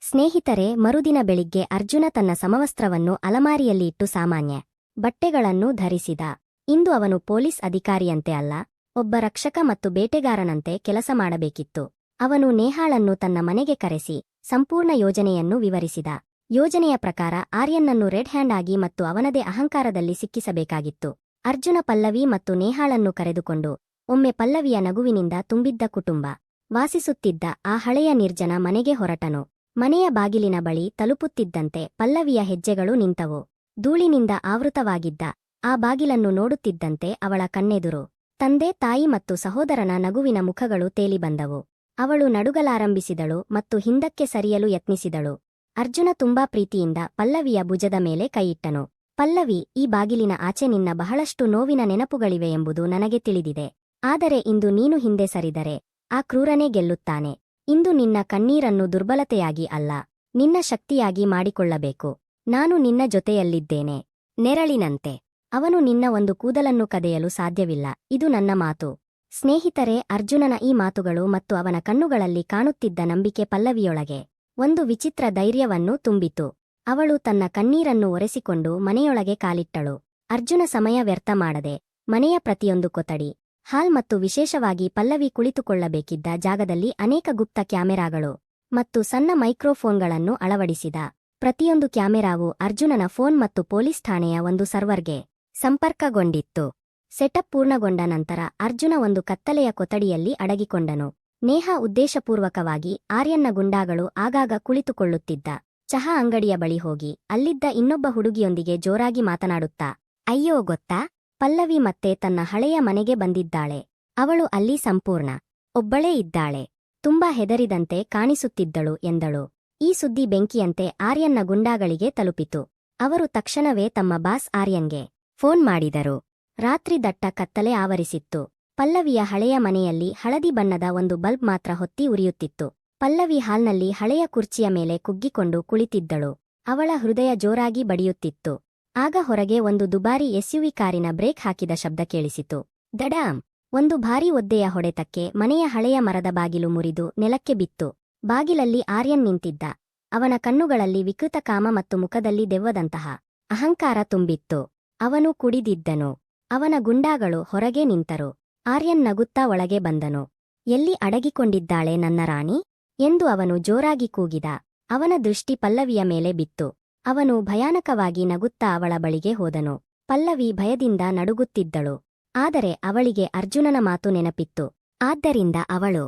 ಸ್ನೇಹಿತರೆ, ಮರುದಿನ ಬೆಳಿಗ್ಗೆ ಅರ್ಜುನ ತನ್ನ ಸಮವಸ್ತ್ರವನ್ನು ಅಲಮಾರಿಯಲ್ಲಿ ಇಟ್ಟು ಸಾಮಾನ್ಯ ಬಟ್ಟೆಗಳನ್ನು ಧರಿಸಿದ. ಇಂದು ಅವನು ಪೊಲೀಸ್ ಅಧಿಕಾರಿಯಂತೆ ಅಲ್ಲ, ಒಬ್ಬ ರಕ್ಷಕ ಮತ್ತು ಬೇಟೆಗಾರನಂತೆ ಕೆಲಸ ಮಾಡಬೇಕಿತ್ತು. ಅವನು ನೇಹಾಳನ್ನು ತನ್ನ ಮನೆಗೆ ಕರೆಸಿ ಸಂಪೂರ್ಣ ಯೋಜನೆಯನ್ನು ವಿವರಿಸಿದ. ಯೋಜನೆಯ ಪ್ರಕಾರ ಆರ್ಯನ್ನನ್ನು ರೆಡ್ ಹ್ಯಾಂಡ್ ಆಗಿ ಮತ್ತು ಅವನದೇ ಅಹಂಕಾರದಲ್ಲಿ ಸಿಕ್ಕಿಸಬೇಕಾಗಿತ್ತು. ಅರ್ಜುನ ಪಲ್ಲವಿ ಮತ್ತು ನೇಹಾಳನ್ನು ಕರೆದುಕೊಂಡು ಒಮ್ಮೆ ಪಲ್ಲವಿಯ ನಗುವಿನಿಂದ ತುಂಬಿದ್ದ ಕುಟುಂಬ ವಾಸಿಸುತ್ತಿದ್ದ ಆ ಹಳೆಯ ನಿರ್ಜನ ಮನೆಗೆ ಹೊರಟನು. ಮನೆಯ ಬಾಗಿಲಿನ ಬಳಿ ತಲುಪುತ್ತಿದ್ದಂತೆ ಪಲ್ಲವಿಯ ಹೆಜ್ಜೆಗಳು ನಿಂತವು. ಧೂಳಿನಿಂದ ಆವೃತವಾಗಿದ್ದ ಆ ಬಾಗಿಲನ್ನು ನೋಡುತ್ತಿದ್ದಂತೆ ಅವಳ ಕಣ್ಣೆದುರು ತಂದೆ, ತಾಯಿ ಮತ್ತು ಸಹೋದರನ ನಗುವಿನ ಮುಖಗಳು ತೇಲಿ ಬಂದವು. ಅವಳು ನಡುಗಲಾರಂಭಿಸಿದಳು ಮತ್ತು ಹಿಂದಕ್ಕೆ ಸರಿಯಲು ಯತ್ನಿಸಿದಳು. ಅರ್ಜುನ ತುಂಬಾ ಪ್ರೀತಿಯಿಂದ ಪಲ್ಲವಿಯ ಭುಜದ ಮೇಲೆ ಕೈಯಿಟ್ಟನು. ಪಲ್ಲವಿ, ಈ ಬಾಗಿಲಿನ ಆಚೆ ನಿನ್ನ ಬಹಳಷ್ಟು ನೋವಿನ ನೆನಪುಗಳಿವೆ ಎಂಬುದು ನನಗೆ ತಿಳಿದಿದೆ. ಆದರೆ ಇಂದು ನೀನು ಹಿಂದೆ ಸರಿದರೆ ಆ ಕ್ರೂರನೇ ಗೆಲ್ಲುತ್ತಾನೆ. ಇಂದು ನಿನ್ನ ಕಣ್ಣೀರನ್ನು ದುರ್ಬಲತೆಯಾಗಿ ಅಲ್ಲ, ನಿನ್ನ ಶಕ್ತಿಯಾಗಿ ಮಾಡಿಕೊಳ್ಳಬೇಕು. ನಾನು ನಿನ್ನ ಜೊತೆಯಲ್ಲಿದ್ದೇನೆ, ನೆರಳಿನಂತೆ. ಅವನು ನಿನ್ನ ಒಂದು ಕೂದಲನ್ನು ಕದೆಯಲು ಸಾಧ್ಯವಿಲ್ಲ. ಇದು ನನ್ನ ಮಾತು. ಸ್ನೇಹಿತರೆ, ಅರ್ಜುನನ ಈ ಮಾತುಗಳು ಮತ್ತು ಅವನ ಕಣ್ಣುಗಳಲ್ಲಿ ಕಾಣುತ್ತಿದ್ದ ನಂಬಿಕೆ ಪಲ್ಲವಿಯೊಳಗೆ ಒಂದು ವಿಚಿತ್ರ ಧೈರ್ಯವನ್ನು ತುಂಬಿತು. ಅವಳು ತನ್ನ ಕಣ್ಣೀರನ್ನು ಒರೆಸಿಕೊಂಡು ಮನೆಯೊಳಗೆ ಕಾಲಿಟ್ಟಳು. ಅರ್ಜುನ ಸಮಯ ವ್ಯರ್ಥ ಮಾಡದೆ ಮನೆಯ ಪ್ರತಿಯೊಂದು ಕೊಠಡಿ, ಹಾಲ್ ಮತ್ತು ವಿಶೇಷವಾಗಿ ಪಲ್ಲವಿ ಕುಳಿತುಕೊಳ್ಳಬೇಕಿದ್ದ ಜಾಗದಲ್ಲಿ ಅನೇಕ ಗುಪ್ತ ಕ್ಯಾಮೆರಾಗಳು ಮತ್ತು ಸಣ್ಣ ಮೈಕ್ರೋಫೋನ್ಗಳನ್ನು ಅಳವಡಿಸಿದ. ಪ್ರತಿಯೊಂದು ಕ್ಯಾಮೆರಾವು ಅರ್ಜುನನ ಫೋನ್ ಮತ್ತು ಪೊಲೀಸ್ ಠಾಣೆಯ ಒಂದು ಸರ್ವರ್ಗೆ ಸಂಪರ್ಕಗೊಂಡಿತ್ತು. ಸೆಟಪ್ ಪೂರ್ಣಗೊಂಡ ನಂತರ ಅರ್ಜುನ ಒಂದು ಕತ್ತಲೆಯ ಕೊಠಡಿಯಲ್ಲಿ ಅಡಗಿಕೊಂಡನು. ನೇಹಾ ಉದ್ದೇಶಪೂರ್ವಕವಾಗಿ ಆರ್ಯನ್ನ ಗುಂಡಾಗಳು ಆಗಾಗ ಕುಳಿತುಕೊಳ್ಳುತ್ತಿದ್ದ ಚಹಾ ಅಂಗಡಿಯ ಬಳಿ ಹೋಗಿ ಅಲ್ಲಿದ್ದ ಇನ್ನೊಬ್ಬ ಹುಡುಗಿಯೊಂದಿಗೆ ಜೋರಾಗಿ ಮಾತನಾಡುತ್ತಾ, ಅಯ್ಯೋ ಗೊತ್ತಾ, ಪಲ್ಲವಿ ಮತ್ತೆ ತನ್ನ ಹಳೆಯ ಮನೆಗೆ ಬಂದಿದ್ದಾಳೆ. ಅವಳು ಅಲ್ಲಿ ಸಂಪೂರ್ಣ ಒಬ್ಬಳೇ ಇದ್ದಾಳೆ. ತುಂಬಾ ಹೆದರಿದಂತೆ ಕಾಣಿಸುತ್ತಿದ್ದಳು ಎಂದಳು. ಈ ಸುದ್ದಿ ಬೆಂಕಿಯಂತೆ ಆರ್ಯನ್ನ ಗುಂಡಾಗಳಿಗೆ ತಲುಪಿತು. ಅವರು ತಕ್ಷಣವೇ ತಮ್ಮ ಬಾಸ್ ಆರ್ಯನ್ಗೆ ಫೋನ್ ಮಾಡಿದರು. ರಾತ್ರಿ ದಟ್ಟ ಕತ್ತಲೆ ಆವರಿಸಿತ್ತು. ಪಲ್ಲವಿಯ ಹಳೆಯ ಮನೆಯಲ್ಲಿ ಹಳದಿ ಬಣ್ಣದ ಒಂದು ಬಲ್ಬ್ ಮಾತ್ರ ಹೊತ್ತಿ ಉರಿಯುತ್ತಿತ್ತು. ಪಲ್ಲವಿ ಹಾಲ್ನಲ್ಲಿ ಹಳೆಯ ಕುರ್ಚಿಯ ಮೇಲೆ ಕುಗ್ಗಿಕೊಂಡು ಕುಳಿತಿದ್ದಳು. ಅವಳ ಹೃದಯ ಜೋರಾಗಿ ಬಡಿಯುತ್ತಿತ್ತು. ಆಗ ಹೊರಗೆ ಒಂದು ದುಬಾರಿ ಎಸ್ಯುವಿ ಕಾರಿನ ಬ್ರೇಕ್ ಹಾಕಿದ ಶಬ್ದ ಕೇಳಿಸಿತು. ದಡಾಂ! ಒಂದು ಭಾರೀ ಒದ್ದೆಯ ಹೊಡೆತಕ್ಕೆ ಮನೆಯ ಹಳೆಯ ಮರದ ಬಾಗಿಲು ಮುರಿದು ನೆಲಕ್ಕೆ ಬಿತ್ತು. ಬಾಗಿಲಲ್ಲಿ ಆರ್ಯನ್ ನಿಂತಿದ್ದ. ಅವನ ಕಣ್ಣುಗಳಲ್ಲಿ ವಿಕೃತ ಕಾಮ ಮತ್ತು ಮುಖದಲ್ಲಿ ದೆವ್ವದಂತಹ ಅಹಂಕಾರ ತುಂಬಿತ್ತು. ಅವನು ಕುಡಿದಿದ್ದನು. ಅವನ ಗುಂಡಾಗಳು ಹೊರಗೆ ನಿಂತರು. ಆರ್ಯನ್ ನಗುತ್ತಾ ಒಳಗೆ ಬಂದನು. ಎಲ್ಲಿ ಅಡಗಿಕೊಂಡಿದ್ದಾಳೆ ನನ್ನ ರಾಣಿ ಎಂದು ಅವನು ಜೋರಾಗಿ ಕೂಗಿದ. ಅವನ ದೃಷ್ಟಿ ಪಲ್ಲವಿಯ ಮೇಲೆ ಬಿತ್ತು. ಅವನು ಭಯಾನಕವಾಗಿ ನಗುತ್ತಾ ಅವಳ ಬಳಿಗೆ ಹೋದನು. ಪಲ್ಲವಿ ಭಯದಿಂದ ನಡುಗುತ್ತಿದ್ದಳು. ಆದರೆ ಅವಳಿಗೆ ಅರ್ಜುನನ ಮಾತು ನೆನಪಿತ್ತು. ಆದ್ದರಿಂದ ಅವಳು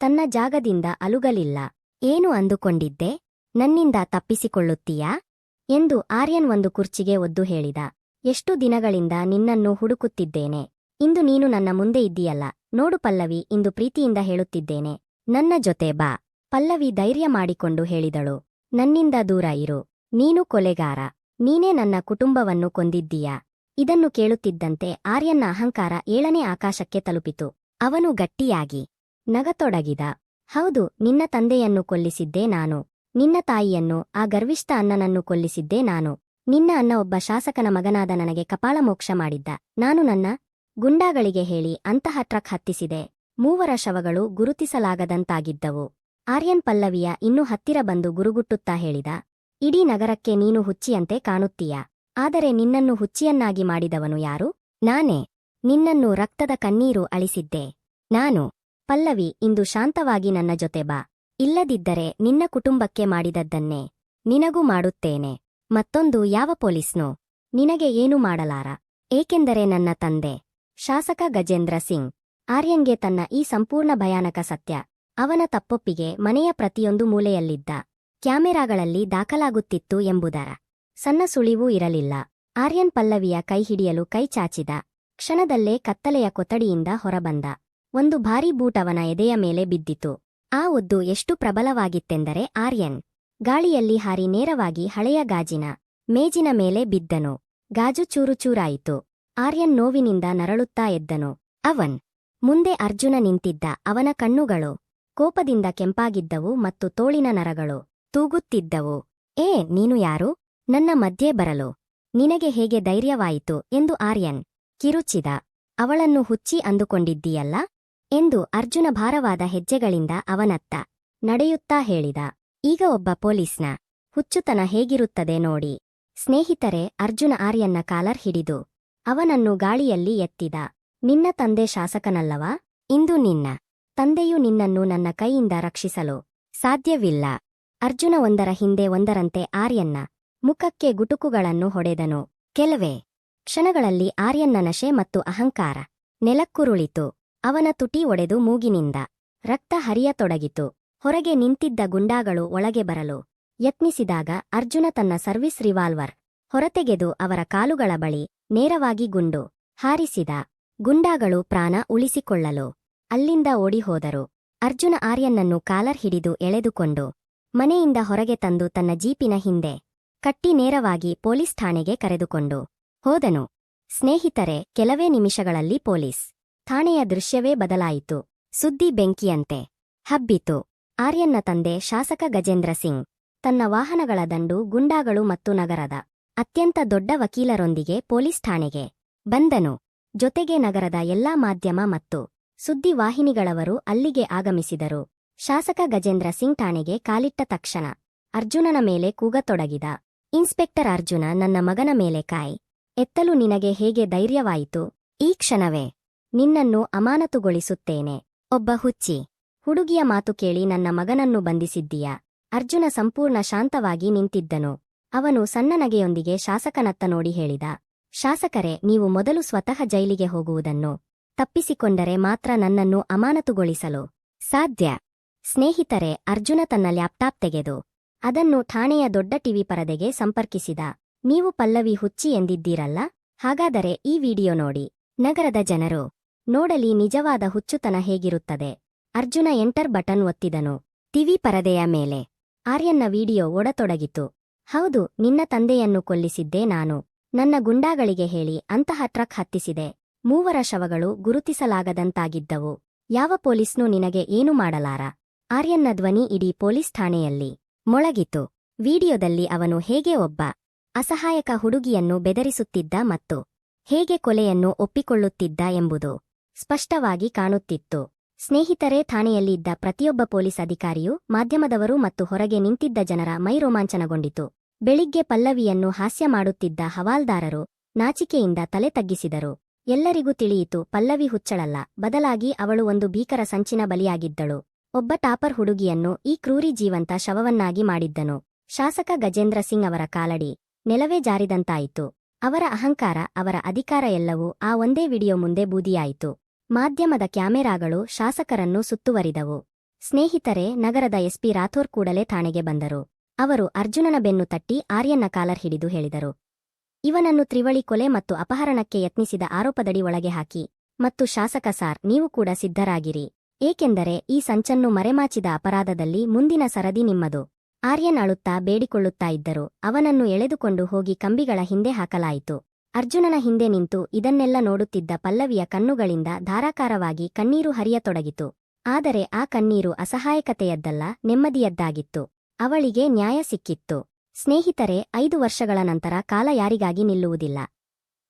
ತನ್ನ ಜಾಗದಿಂದ ಅಲುಗಲಿಲ್ಲ. ಏನು ಅಂದುಕೊಂಡಿದ್ದೆ? ನನ್ನಿಂದ ತಪ್ಪಿಸಿಕೊಳ್ಳುತ್ತೀಯಾ ಎಂದು ಆರ್ಯನ್ ಒಂದು ಕುರ್ಚಿಗೆ ಒದ್ದು ಹೇಳಿದ. ಎಷ್ಟು ದಿನಗಳಿಂದ ನಿನ್ನನ್ನು ಹುಡುಕುತ್ತಿದ್ದೇನೆ. ಇಂದು ನೀನು ನನ್ನ ಮುಂದೆ ಇದ್ದೀಯಲ್ಲ. ನೋಡು ಪಲ್ಲವಿ, ಇಂದು ಪ್ರೀತಿಯಿಂದ ಹೇಳುತ್ತಿದ್ದೇನೆ, ನನ್ನ ಜೊತೆ ಬಾ. ಪಲ್ಲವಿ ಧೈರ್ಯ ಮಾಡಿಕೊಂಡು ಹೇಳಿದಳು. ನನ್ನಿಂದ ದೂರ ಇರು. ನೀನು ಕೊಲೆಗಾರ. ನೀನೇ ನನ್ನ ಕುಟುಂಬವನ್ನು ಕೊಂದಿದ್ದೀಯಾ. ಇದನ್ನು ಕೇಳುತ್ತಿದ್ದಂತೆ ಆರ್ಯನ್ನ ಅಹಂಕಾರ 7ನೇ ಆಕಾಶಕ್ಕೆ ತಲುಪಿತು. ಅವನು ಗಟ್ಟಿಯಾಗಿ ನಗತೊಡಗಿದ. ಹೌದು, ನಿನ್ನ ತಂದೆಯನ್ನು ಕೊಲ್ಲಿಸಿದ್ದೇ ನಾನು. ನಿನ್ನ ತಾಯಿಯನ್ನು, ಆ ಗರ್ವಿಷ್ಠ ಅಣ್ಣನನ್ನು ಕೊಲ್ಲಿಸಿದ್ದೇ ನಾನು. ನಿನ್ನ ಅಣ್ಣ ಒಬ್ಬ ಶಾಸಕನ ಮಗನಾದ ನನಗೆ ಕಪಾಳಮೋಕ್ಷ ಮಾಡಿದ್ದ. ನಾನು ನನ್ನ ಗುಂಡಾಗಳಿಗೆ ಹೇಳಿ ಅಂತಹ ಟ್ರಕ್ ಹತ್ತಿಸಿದೆ. 3 ಶವಗಳು ಗುರುತಿಸಲಾಗದಂತಾಗಿದ್ದವು. ಆರ್ಯನ್ ಪಲ್ಲವಿಯ ಇನ್ನೂ ಹತ್ತಿರ ಬಂದು ಗುರುಗುಟ್ಟುತ್ತಾ ಹೇಳಿದ, ಇಡೀ ನಗರಕ್ಕೆ ನೀನು ಹುಚ್ಚಿಯಂತೆ ಕಾಣುತ್ತೀಯ. ಆದರೆ ನಿನ್ನನ್ನು ಹುಚ್ಚಿಯನ್ನಾಗಿ ಮಾಡಿದವನು ಯಾರು? ನಾನೇ. ನಿನ್ನನ್ನು ರಕ್ತದ ಕಣ್ಣೀರು ಅಳಿಸಿದ್ದೆ ನಾನು. ಪಲ್ಲವಿ, ಇಂದು ಶಾಂತವಾಗಿ ನನ್ನ ಜೊತೆ ಬಾ. ಇಲ್ಲದಿದ್ದರೆ ನಿನ್ನ ಕುಟುಂಬಕ್ಕೆ ಮಾಡಿದದ್ದನ್ನೇ ನಿನಗೂ ಮಾಡುತ್ತೇನೆ. ಮತ್ತೊಂದು ಯಾವ ಪೊಲೀಸ್ನೂ ನಿನಗೆ ಏನೂ ಮಾಡಲಾರ. ಏಕೆಂದರೆ ನನ್ನ ತಂದೆ ಶಾಸಕ ಗಜೇಂದ್ರ ಸಿಂಗ್ ಆರ್ಯನ್ಗೆ ತನ್ನ ಈ ಸಂಪೂರ್ಣ ಭಯಾನಕ ಸತ್ಯ, ಅವನ ತಪ್ಪೊಪ್ಪಿಗೆ ಮನೆಯ ಪ್ರತಿಯೊಂದು ಮೂಲೆಯಲ್ಲಿದ್ದ ಕ್ಯಾಮೆರಾಗಳಲ್ಲಿ ದಾಖಲಾಗುತ್ತಿತ್ತು ಎಂಬುದರ ಸಣ್ಣ ಸುಳಿವೂ ಇರಲಿಲ್ಲ. ಆರ್ಯನ್ ಪಲ್ಲವಿಯ ಕೈ ಹಿಡಿಯಲು ಕೈ ಚಾಚಿದ ಕ್ಷಣದಲ್ಲೇ ಕತ್ತಲೆಯ ಕೊಠಡಿಯಿಂದ ಹೊರಬಂದ. ಒಂದು ಭಾರೀ ಬೂಟ್ ಅವನ ಎದೆಯ ಮೇಲೆ ಬಿದ್ದಿತು. ಆ ಒದ್ದು ಎಷ್ಟು ಪ್ರಬಲವಾಗಿತ್ತೆಂದರೆ ಆರ್ಯನ್ ಗಾಳಿಯಲ್ಲಿ ಹಾರಿ ನೇರವಾಗಿ ಹಳೆಯ ಗಾಜಿನ ಮೇಜಿನ ಮೇಲೆ ಬಿದ್ದನು. ಗಾಜು ಚೂರುಚೂರಾಯಿತು. ಆರ್ಯನ್ ನೋವಿನಿಂದ ನರಳುತ್ತಾ ಎದ್ದನು. ಅವನ್ ಮುಂದೆ ಅರ್ಜುನ ನಿಂತಿದ್ದ. ಅವನ ಕಣ್ಣುಗಳು ಕೋಪದಿಂದ ಕೆಂಪಾಗಿದ್ದವು ಮತ್ತು ತೋಳಿನ ನರಗಳು ತೂಗುತ್ತಿದ್ದವು. ನೀನು ಯಾರು? ನನ್ನ ಮಧ್ಯೆ ಬರಲು ನಿನಗೆ ಹೇಗೆ ಧೈರ್ಯವಾಯಿತು ಎಂದು ಆರ್ಯನ್ ಕಿರುಚಿದ. ಅವಳನ್ನು ಹುಚ್ಚಿ ಅಂದುಕೊಂಡಿದ್ದೀಯಲ್ಲ ಎಂದು ಅರ್ಜುನ ಭಾರವಾದ ಹೆಜ್ಜೆಗಳಿಂದ ಅವನತ್ತ ನಡೆಯುತ್ತಾ ಹೇಳಿದ. ಈಗ ಒಬ್ಬ ಪೊಲೀಸ್ನ ಹುಚ್ಚುತನ ಹೇಗಿರುತ್ತದೆ ನೋಡಿ. ಸ್ನೇಹಿತರೆ, ಅರ್ಜುನ ಆರ್ಯನ್ನ ಕಾಲರ್ ಹಿಡಿದು ಅವನನ್ನು ಗಾಳಿಯಲ್ಲಿ ಎತ್ತಿದ. ನಿನ್ನ ತಂದೆ ಶಾಸಕನಲ್ಲವಾ? ಇಂದು ನಿನ್ನ ತಂದೆಯು ನಿನ್ನನ್ನು ನನ್ನ ಕೈಯಿಂದ ರಕ್ಷಿಸಲು ಸಾಧ್ಯವಿಲ್ಲ. ಅರ್ಜುನ ಒಂದರ ಹಿಂದೆ ಒಂದರಂತೆ ಆರ್ಯನ್ನ ಮುಖಕ್ಕೆ ಗುಟುಕುಗಳನ್ನು ಹೊಡೆದನು. ಕೆಲವೇ ಕ್ಷಣಗಳಲ್ಲಿ ಆರ್ಯನ್ನ ನಶೆ ಮತ್ತು ಅಹಂಕಾರ ನೆಲಕ್ಕುರುಳಿತು. ಅವನ ತುಟಿ ಒಡೆದು ಮೂಗಿನಿಂದ ರಕ್ತ ಹರಿಯತೊಡಗಿತು. ಹೊರಗೆ ನಿಂತಿದ್ದ ಗುಂಡಾಗಳು ಒಳಗೆ ಬರಲು ಯತ್ನಿಸಿದಾಗ ಅರ್ಜುನ ತನ್ನ ಸರ್ವಿಸ್ ರಿವಾಲ್ವರ್ ಹೊರತೆಗೆದು ಅವರ ಕಾಲುಗಳ ಬಳಿ ನೇರವಾಗಿ ಗುಂಡು ಹಾರಿಸಿದ. ಗುಂಡಾಗಳು ಪ್ರಾಣ ಉಳಿಸಿಕೊಳ್ಳಲು ಅಲ್ಲಿಂದ ಓಡಿಹೋದರು. ಅರ್ಜುನ ಆರ್ಯನ್ನನ್ನು ಕಾಲರ್ ಹಿಡಿದು ಎಳೆದುಕೊಂಡು ಮನೆಯಿಂದ ಹೊರಗೆ ತಂದು ತನ್ನ ಜೀಪಿನ ಹಿಂದೆ ಕಟ್ಟಿ ನೇರವಾಗಿ ಪೊಲೀಸ್ ಠಾಣೆಗೆ ಕರೆದುಕೊಂಡು ಹೋದನು. ಸ್ನೇಹಿತರೆ, ಕೆಲವೇ ನಿಮಿಷಗಳಲ್ಲಿ ಪೊಲೀಸ್ ಠಾಣೆಯ ದೃಶ್ಯವೇ ಬದಲಾಯಿತು. ಸುದ್ದಿ ಬೆಂಕಿಯಂತೆ ಹಬ್ಬಿತು. ಆರ್ಯನ್ನ ತಂದೆ ಶಾಸಕ ಗಜೇಂದ್ರ ಸಿಂಗ್ ತನ್ನ ವಾಹನಗಳ ದಂಡು, ಗುಂಡಾಗಳು ಮತ್ತು ನಗರದ ಅತ್ಯಂತ ದೊಡ್ಡ ವಕೀಲರೊಂದಿಗೆ ಪೊಲೀಸ್ ಠಾಣೆಗೆ ಬಂದನು. ಜೊತೆಗೆ ನಗರದ ಎಲ್ಲಾ ಮಾಧ್ಯಮ ಮತ್ತು ಸುದ್ದಿ ವಾಹಿನಿಗಳವರು ಅಲ್ಲಿಗೆ ಆಗಮಿಸಿದರು. ಶಾಸಕ ಗಜೇಂದ್ರ ಸಿಂಗ್ ಠಾಣೆಗೆ ಕಾಲಿಟ್ಟ ತಕ್ಷಣ ಅರ್ಜುನನ ಮೇಲೆ ಕೂಗತೊಡಗಿದ. ಇನ್ಸ್ಪೆಕ್ಟರ್ ಅರ್ಜುನ, ನನ್ನ ಮಗನ ಮೇಲೆ ಕಾಯಿ ಎತ್ತಲು ನಿನಗೆ ಹೇಗೆ ಧೈರ್ಯವಾಯಿತು? ಈ ಕ್ಷಣವೇ ನಿನ್ನನ್ನು ಅಮಾನತುಗೊಳಿಸುತ್ತೇನೆ. ಒಬ್ಬ ಹುಚ್ಚಿ ಹುಡುಗಿಯ ಮಾತು ಕೇಳಿ ನನ್ನ ಮಗನನ್ನು ಬಂಧಿಸಿದ್ದೀಯಾ? ಅರ್ಜುನ ಸಂಪೂರ್ಣ ಶಾಂತವಾಗಿ ನಿಂತಿದ್ದನು. ಅವನು ಸಣ್ಣ ನಗೆಯೊಂದಿಗೆ ಶಾಸಕನತ್ತ ನೋಡಿ ಹೇಳಿದ, ಶಾಸಕರೇ, ನೀವು ಮೊದಲು ಸ್ವತಃ ಜೈಲಿಗೆ ಹೋಗುವುದನ್ನು ತಪ್ಪಿಸಿಕೊಂಡರೆ ಮಾತ್ರ ನನ್ನನ್ನು ಅಮಾನತುಗೊಳಿಸಲು ಸಾಧ್ಯ. ಸ್ನೇಹಿತರೆ, ಅರ್ಜುನ ತನ್ನ ಲ್ಯಾಪ್ಟಾಪ್ ತೆಗೆದು ಅದನ್ನು ಠಾಣೆಯ ದೊಡ್ಡ ಟಿವಿ ಪರದೆಗೆ ಸಂಪರ್ಕಿಸಿದ. ನೀವು ಪಲ್ಲವಿ ಹುಚ್ಚಿ ಎಂದಿದ್ದೀರಲ್ಲ, ಹಾಗಾದರೆ ಈ ವಿಡಿಯೋ ನೋಡಿ. ನಗರದ ಜನರು ನೋಡಲಿ ನಿಜವಾದ ಹುಚ್ಚುತನ ಹೇಗಿರುತ್ತದೆ. ಅರ್ಜುನ ಎಂಟರ್ ಬಟನ್ ಒತ್ತಿದನು. ಟಿವಿ ಪರದೆಯ ಮೇಲೆ ಆರ್ಯನ್ನ ವಿಡಿಯೋ ಓಡತೊಡಗಿತು. ಹೌದು, ನಿನ್ನ ತಂದೆಯನ್ನು ಕೊಲ್ಲಿಸಿದ್ದೆ ನಾನು. ನನ್ನ ಗುಂಡಾಗಳಿಗೆ ಹೇಳಿ ಅಂತಹ ಟ್ರಕ್ ಹತ್ತಿಸಿದೆ. 3 ಶವಗಳು ಗುರುತಿಸಲಾಗದಂತಾಗಿದ್ದವು. ಯಾವ ಪೊಲೀಸ್ನೂ ನಿನಗೆ ಏನು ಮಾಡಲಾರ. ಆರ್ಯನ್ನ ಧ್ವನಿ ಇಡೀ ಪೊಲೀಸ್ ಠಾಣೆಯಲ್ಲಿ ಮೊಳಗಿತು. ವಿಡಿಯೋದಲ್ಲಿ ಅವನು ಹೇಗೆ ಒಬ್ಬ ಅಸಹಾಯಕ ಹುಡುಗಿಯನ್ನು ಬೆದರಿಸುತ್ತಿದ್ದ ಮತ್ತು ಹೇಗೆ ಕೊಲೆಯನ್ನು ಒಪ್ಪಿಕೊಳ್ಳುತ್ತಿದ್ದ ಎಂಬುದು ಸ್ಪಷ್ಟವಾಗಿ ಕಾಣುತ್ತಿತ್ತು. ಸ್ನೇಹಿತರೇ, ಠಾಣೆಯಲ್ಲಿ ಇದ್ದ ಪ್ರತಿಯೊಬ್ಬ ಪೊಲೀಸ್ ಅಧಿಕಾರಿಯೂ, ಮಾಧ್ಯಮದವರು ಮತ್ತು ಹೊರಗೆ ನಿಂತಿದ್ದ ಜನರ ಮೈ ರೋಮಾಂಚನಗೊಂಡಿತು. ಬೆಳಿಗ್ಗೆ ಪಲ್ಲವಿಯನ್ನು ಹಾಸ್ಯ ಮಾಡುತ್ತಿದ್ದ ಹವಾಲ್ದಾರರು ನಾಚಿಕೆಯಿಂದ ತಲೆ ತಗ್ಗಿಸಿದರು. ಎಲ್ಲರಿಗೂ ತಿಳಿಯಿತು, ಪಲ್ಲವಿ ಹುಚ್ಚಳಲ್ಲ, ಬದಲಾಗಿ ಅವಳು ಒಂದು ಭೀಕರ ಸಂಚಿನ ಬಲಿಯಾಗಿದ್ದಳು. ಒಬ್ಬ ಟಾಪರ್ ಹುಡುಗಿಯನ್ನು ಈ ಕ್ರೂರಿ ಜೀವಂತ ಶವವನ್ನಾಗಿ ಮಾಡಿದ್ದನು. ಶಾಸಕ ಗಜೇಂದ್ರ ಸಿಂಗ್ ಅವರ ಕಾಲಡಿ ನೆಲವೇ ಜಾರಿದಂತಾಯಿತು. ಅವರ ಅಹಂಕಾರ, ಅವರ ಅಧಿಕಾರ ಎಲ್ಲವೂ ಆ ಒಂದೇ ವಿಡಿಯೋ ಮುಂದೆ ಬೂದಿಯಾಯಿತು. ಮಾಧ್ಯಮದ ಕ್ಯಾಮೆರಾಗಳು ಶಾಸಕರನ್ನು ಸುತ್ತುವರಿದವು. ಸ್ನೇಹಿತರೆ, ನಗರದ ಎಸ್ಪಿ ರಾಥೋರ್ ಕೂಡಲೇ ಠಾಣೆಗೆ ಬಂದರು. ಅವರು ಅರ್ಜುನನ ಬೆನ್ನು ತಟ್ಟಿ ಆರ್ಯನ್ನ ಕಾಲರ್ ಹಿಡಿದು ಹೇಳಿದರು, ಇವನನ್ನು ತ್ರಿವಳಿ ಕೊಲೆ ಮತ್ತು ಅಪಹರಣಕ್ಕೆ ಯತ್ನಿಸಿದ ಆರೋಪದಡಿ ಒಳಗೆ ಹಾಕಿ. ಮತ್ತು ಶಾಸಕ ಸಾರ್, ನೀವು ಕೂಡ ಸಿದ್ಧರಾಗಿರಿ, ಏಕೆಂದರೆ ಈ ಸಂಚನ್ನು ಮರೆಮಾಚಿದ ಅಪರಾಧದಲ್ಲಿ ಮುಂದಿನ ಸರದಿ ನಿಮ್ಮದು. ಆರ್ಯನ್ ಅಳುತ್ತಾ ಬೇಡಿಕೊಳ್ಳುತ್ತಾ ಇದ್ದರು. ಅವನನ್ನು ಎಳೆದುಕೊಂಡು ಹೋಗಿ ಕಂಬಿಗಳ ಹಿಂದೆ ಹಾಕಲಾಯಿತು. ಅರ್ಜುನನ ಹಿಂದೆ ನಿಂತು ಇದನ್ನೆಲ್ಲ ನೋಡುತ್ತಿದ್ದ ಪಲ್ಲವಿಯ ಕಣ್ಣುಗಳಿಂದ ಧಾರಾಕಾರವಾಗಿ ಕಣ್ಣೀರು ಹರಿಯತೊಡಗಿತು. ಆದರೆ ಆ ಕಣ್ಣೀರು ಅಸಹಾಯಕತೆಯದ್ದಲ್ಲ, ನೆಮ್ಮದಿಯದ್ದಾಗಿತ್ತು. ಅವಳಿಗೆ ನ್ಯಾಯ ಸಿಕ್ಕಿತ್ತು. ಸ್ನೇಹಿತರೆ, 5 ವರ್ಷಗಳ ನಂತರ ಕಾಲ ಯಾರಿಗಾಗಿ ನಿಲ್ಲುವುದಿಲ್ಲ.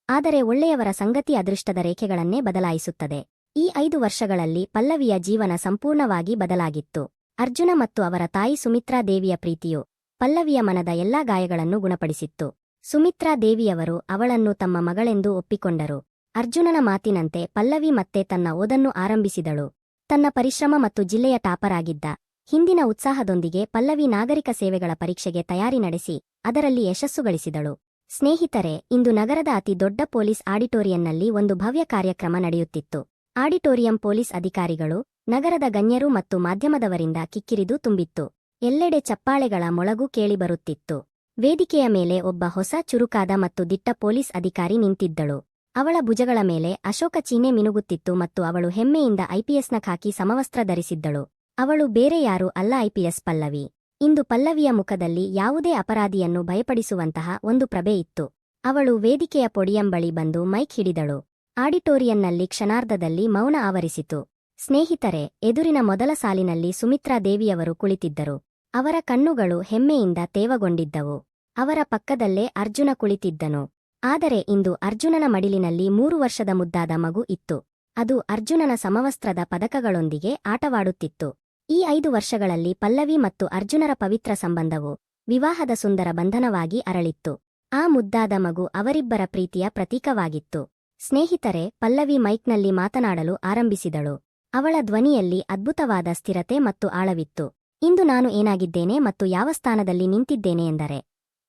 ಆದರೆ ಒಳ್ಳೆಯವರ ಸಂಗತಿ ಅದೃಷ್ಟದ ರೇಖೆಗಳನ್ನೇ ಬದಲಾಯಿಸುತ್ತದೆ. ಈ 5 ವರ್ಷಗಳಲ್ಲಿ ಪಲ್ಲವಿಯ ಜೀವನ ಸಂಪೂರ್ಣವಾಗಿ ಬದಲಾಗಿತ್ತು. ಅರ್ಜುನ ಮತ್ತು ಅವರ ತಾಯಿ ಸುಮಿತ್ರಾ ದೇವಿಯ ಪ್ರೀತಿಯು ಪಲ್ಲವಿಯ ಮನದ ಎಲ್ಲಾ ಗಾಯಗಳನ್ನು ಗುಣಪಡಿಸಿತ್ತು. ಸುಮಿತ್ರಾ ದೇವಿಯವರು ಅವಳನ್ನು ತಮ್ಮ ಮಗಳೆಂದು ಒಪ್ಪಿಕೊಂಡರು. ಅರ್ಜುನನ ಮಾತಿನಂತೆ ಪಲ್ಲವಿ ಮತ್ತೆ ತನ್ನ ಓದನ್ನು ಆರಂಭಿಸಿದಳು. ತನ್ನ ಪರಿಶ್ರಮ ಮತ್ತು ಜಿಲ್ಲೆಯ ಟಾಪರ್ ಆಗಿದ್ದ ಹಿಂದಿನ ಉತ್ಸಾಹದೊಂದಿಗೆ ಪಲ್ಲವಿ ನಾಗರಿಕ ಸೇವೆಗಳ ಪರೀಕ್ಷೆಗೆ ತಯಾರಿ ನಡೆಸಿ ಅದರಲ್ಲಿ ಯಶಸ್ಸು ಗಳಿಸಿದಳು. ಸ್ನೇಹಿತರೆ, ಇಂದು ನಗರದ ಅತಿ ದೊಡ್ಡ ಪೊಲೀಸ್ ಆಡಿಟೋರಿಯಂನಲ್ಲಿ ಒಂದು ಭವ್ಯ ಕಾರ್ಯಕ್ರಮ ನಡೆಯುತ್ತಿತ್ತು. ಆಡಿಟೋರಿಯಂ ಪೊಲೀಸ್ ಅಧಿಕಾರಿಗಳು, ನಗರದ ಗಣ್ಯರು ಮತ್ತು ಮಾಧ್ಯಮದವರಿಂದ ಕಿಕ್ಕಿರಿದು ತುಂಬಿತ್ತು. ಎಲ್ಲೆಡೆ ಚಪ್ಪಾಳೆಗಳ ಮೊಳಗು ಕೇಳಿಬರುತ್ತಿತ್ತು. ವೇದಿಕೆಯ ಮೇಲೆ ಒಬ್ಬ ಹೊಸ ಚುರುಕಾದ ಮತ್ತು ದಿಟ್ಟ ಪೊಲೀಸ್ ಅಧಿಕಾರಿ ನಿಂತಿದ್ದಳು. ಅವಳ ಭುಜಗಳ ಮೇಲೆ ಅಶೋಕ ಚಿಹ್ನೆ ಮಿನುಗುತ್ತಿತ್ತು ಮತ್ತು ಅವಳು ಹೆಮ್ಮೆಯಿಂದ ಐಪಿಎಸ್ನ ಖಾಕಿ ಸಮವಸ್ತ್ರ ಧರಿಸಿದ್ದಳು. ಅವಳು ಬೇರೆ ಯಾರೂ ಅಲ್ಲ, ಐಪಿಎಸ್ ಪಲ್ಲವಿ. ಇಂದು ಪಲ್ಲವಿಯ ಮುಖದಲ್ಲಿ ಯಾವುದೇ ಅಪರಾಧಿಯನ್ನು ಭಯಪಡಿಸುವಂತಹ ಒಂದು ಪ್ರಭೆ ಇತ್ತು. ಅವಳು ವೇದಿಕೆಯ ಪೊಡಿಯಂ ಬಳಿ ಬಂದು ಮೈಕ್ ಹಿಡಿದಳು. ಆಡಿಟೋರಿಯಂನಲ್ಲಿ ಕ್ಷಣಾರ್ಧದಲ್ಲಿ ಮೌನ ಆವರಿಸಿತು. ಸ್ನೇಹಿತರೆ, ಎದುರಿನ ಮೊದಲ ಸಾಲಿನಲ್ಲಿ ಸುಮಿತ್ರಾ ದೇವಿಯವರು ಕುಳಿತಿದ್ದರು. ಅವರ ಕಣ್ಣುಗಳು ಹೆಮ್ಮೆಯಿಂದ ತೇವಗೊಂಡಿದ್ದವು. ಅವರ ಪಕ್ಕದಲ್ಲೇ ಅರ್ಜುನ ಕುಳಿತಿದ್ದನು. ಆದರೆ ಇಂದು ಅರ್ಜುನನ ಮಡಿಲಿನಲ್ಲಿ 3 ವರ್ಷದ ಮುದ್ದಾದ ಮಗು ಇತ್ತು. ಅದು ಅರ್ಜುನನ ಸಮವಸ್ತ್ರದ ಪದಕಗಳೊಂದಿಗೆ ಆಟವಾಡುತ್ತಿತ್ತು. ಈ 5 ವರ್ಷಗಳಲ್ಲಿ ಪಲ್ಲವಿ ಮತ್ತು ಅರ್ಜುನರ ಪವಿತ್ರ ಸಂಬಂಧವು ವಿವಾಹದ ಸುಂದರ ಬಂಧನವಾಗಿ ಅರಳಿತ್ತು. ಆ ಮುದ್ದಾದ ಮಗು ಅವರಿಬ್ಬರ ಪ್ರೀತಿಯ ಪ್ರತೀಕವಾಗಿತ್ತು. ಸ್ನೇಹಿತರೆ, ಪಲ್ಲವಿ ಮೈಕ್ನಲ್ಲಿ ಮಾತನಾಡಲು ಆರಂಭಿಸಿದಳು. ಅವಳ ಧ್ವನಿಯಲ್ಲಿ ಅದ್ಭುತವಾದ ಸ್ಥಿರತೆ ಮತ್ತು ಆಳವಿತ್ತು. ಇಂದು ನಾನು ಏನಾಗಿದ್ದೇನೆ ಮತ್ತು ಯಾವ ಸ್ಥಾನದಲ್ಲಿ ನಿಂತಿದ್ದೇನೆ ಎಂದರೆ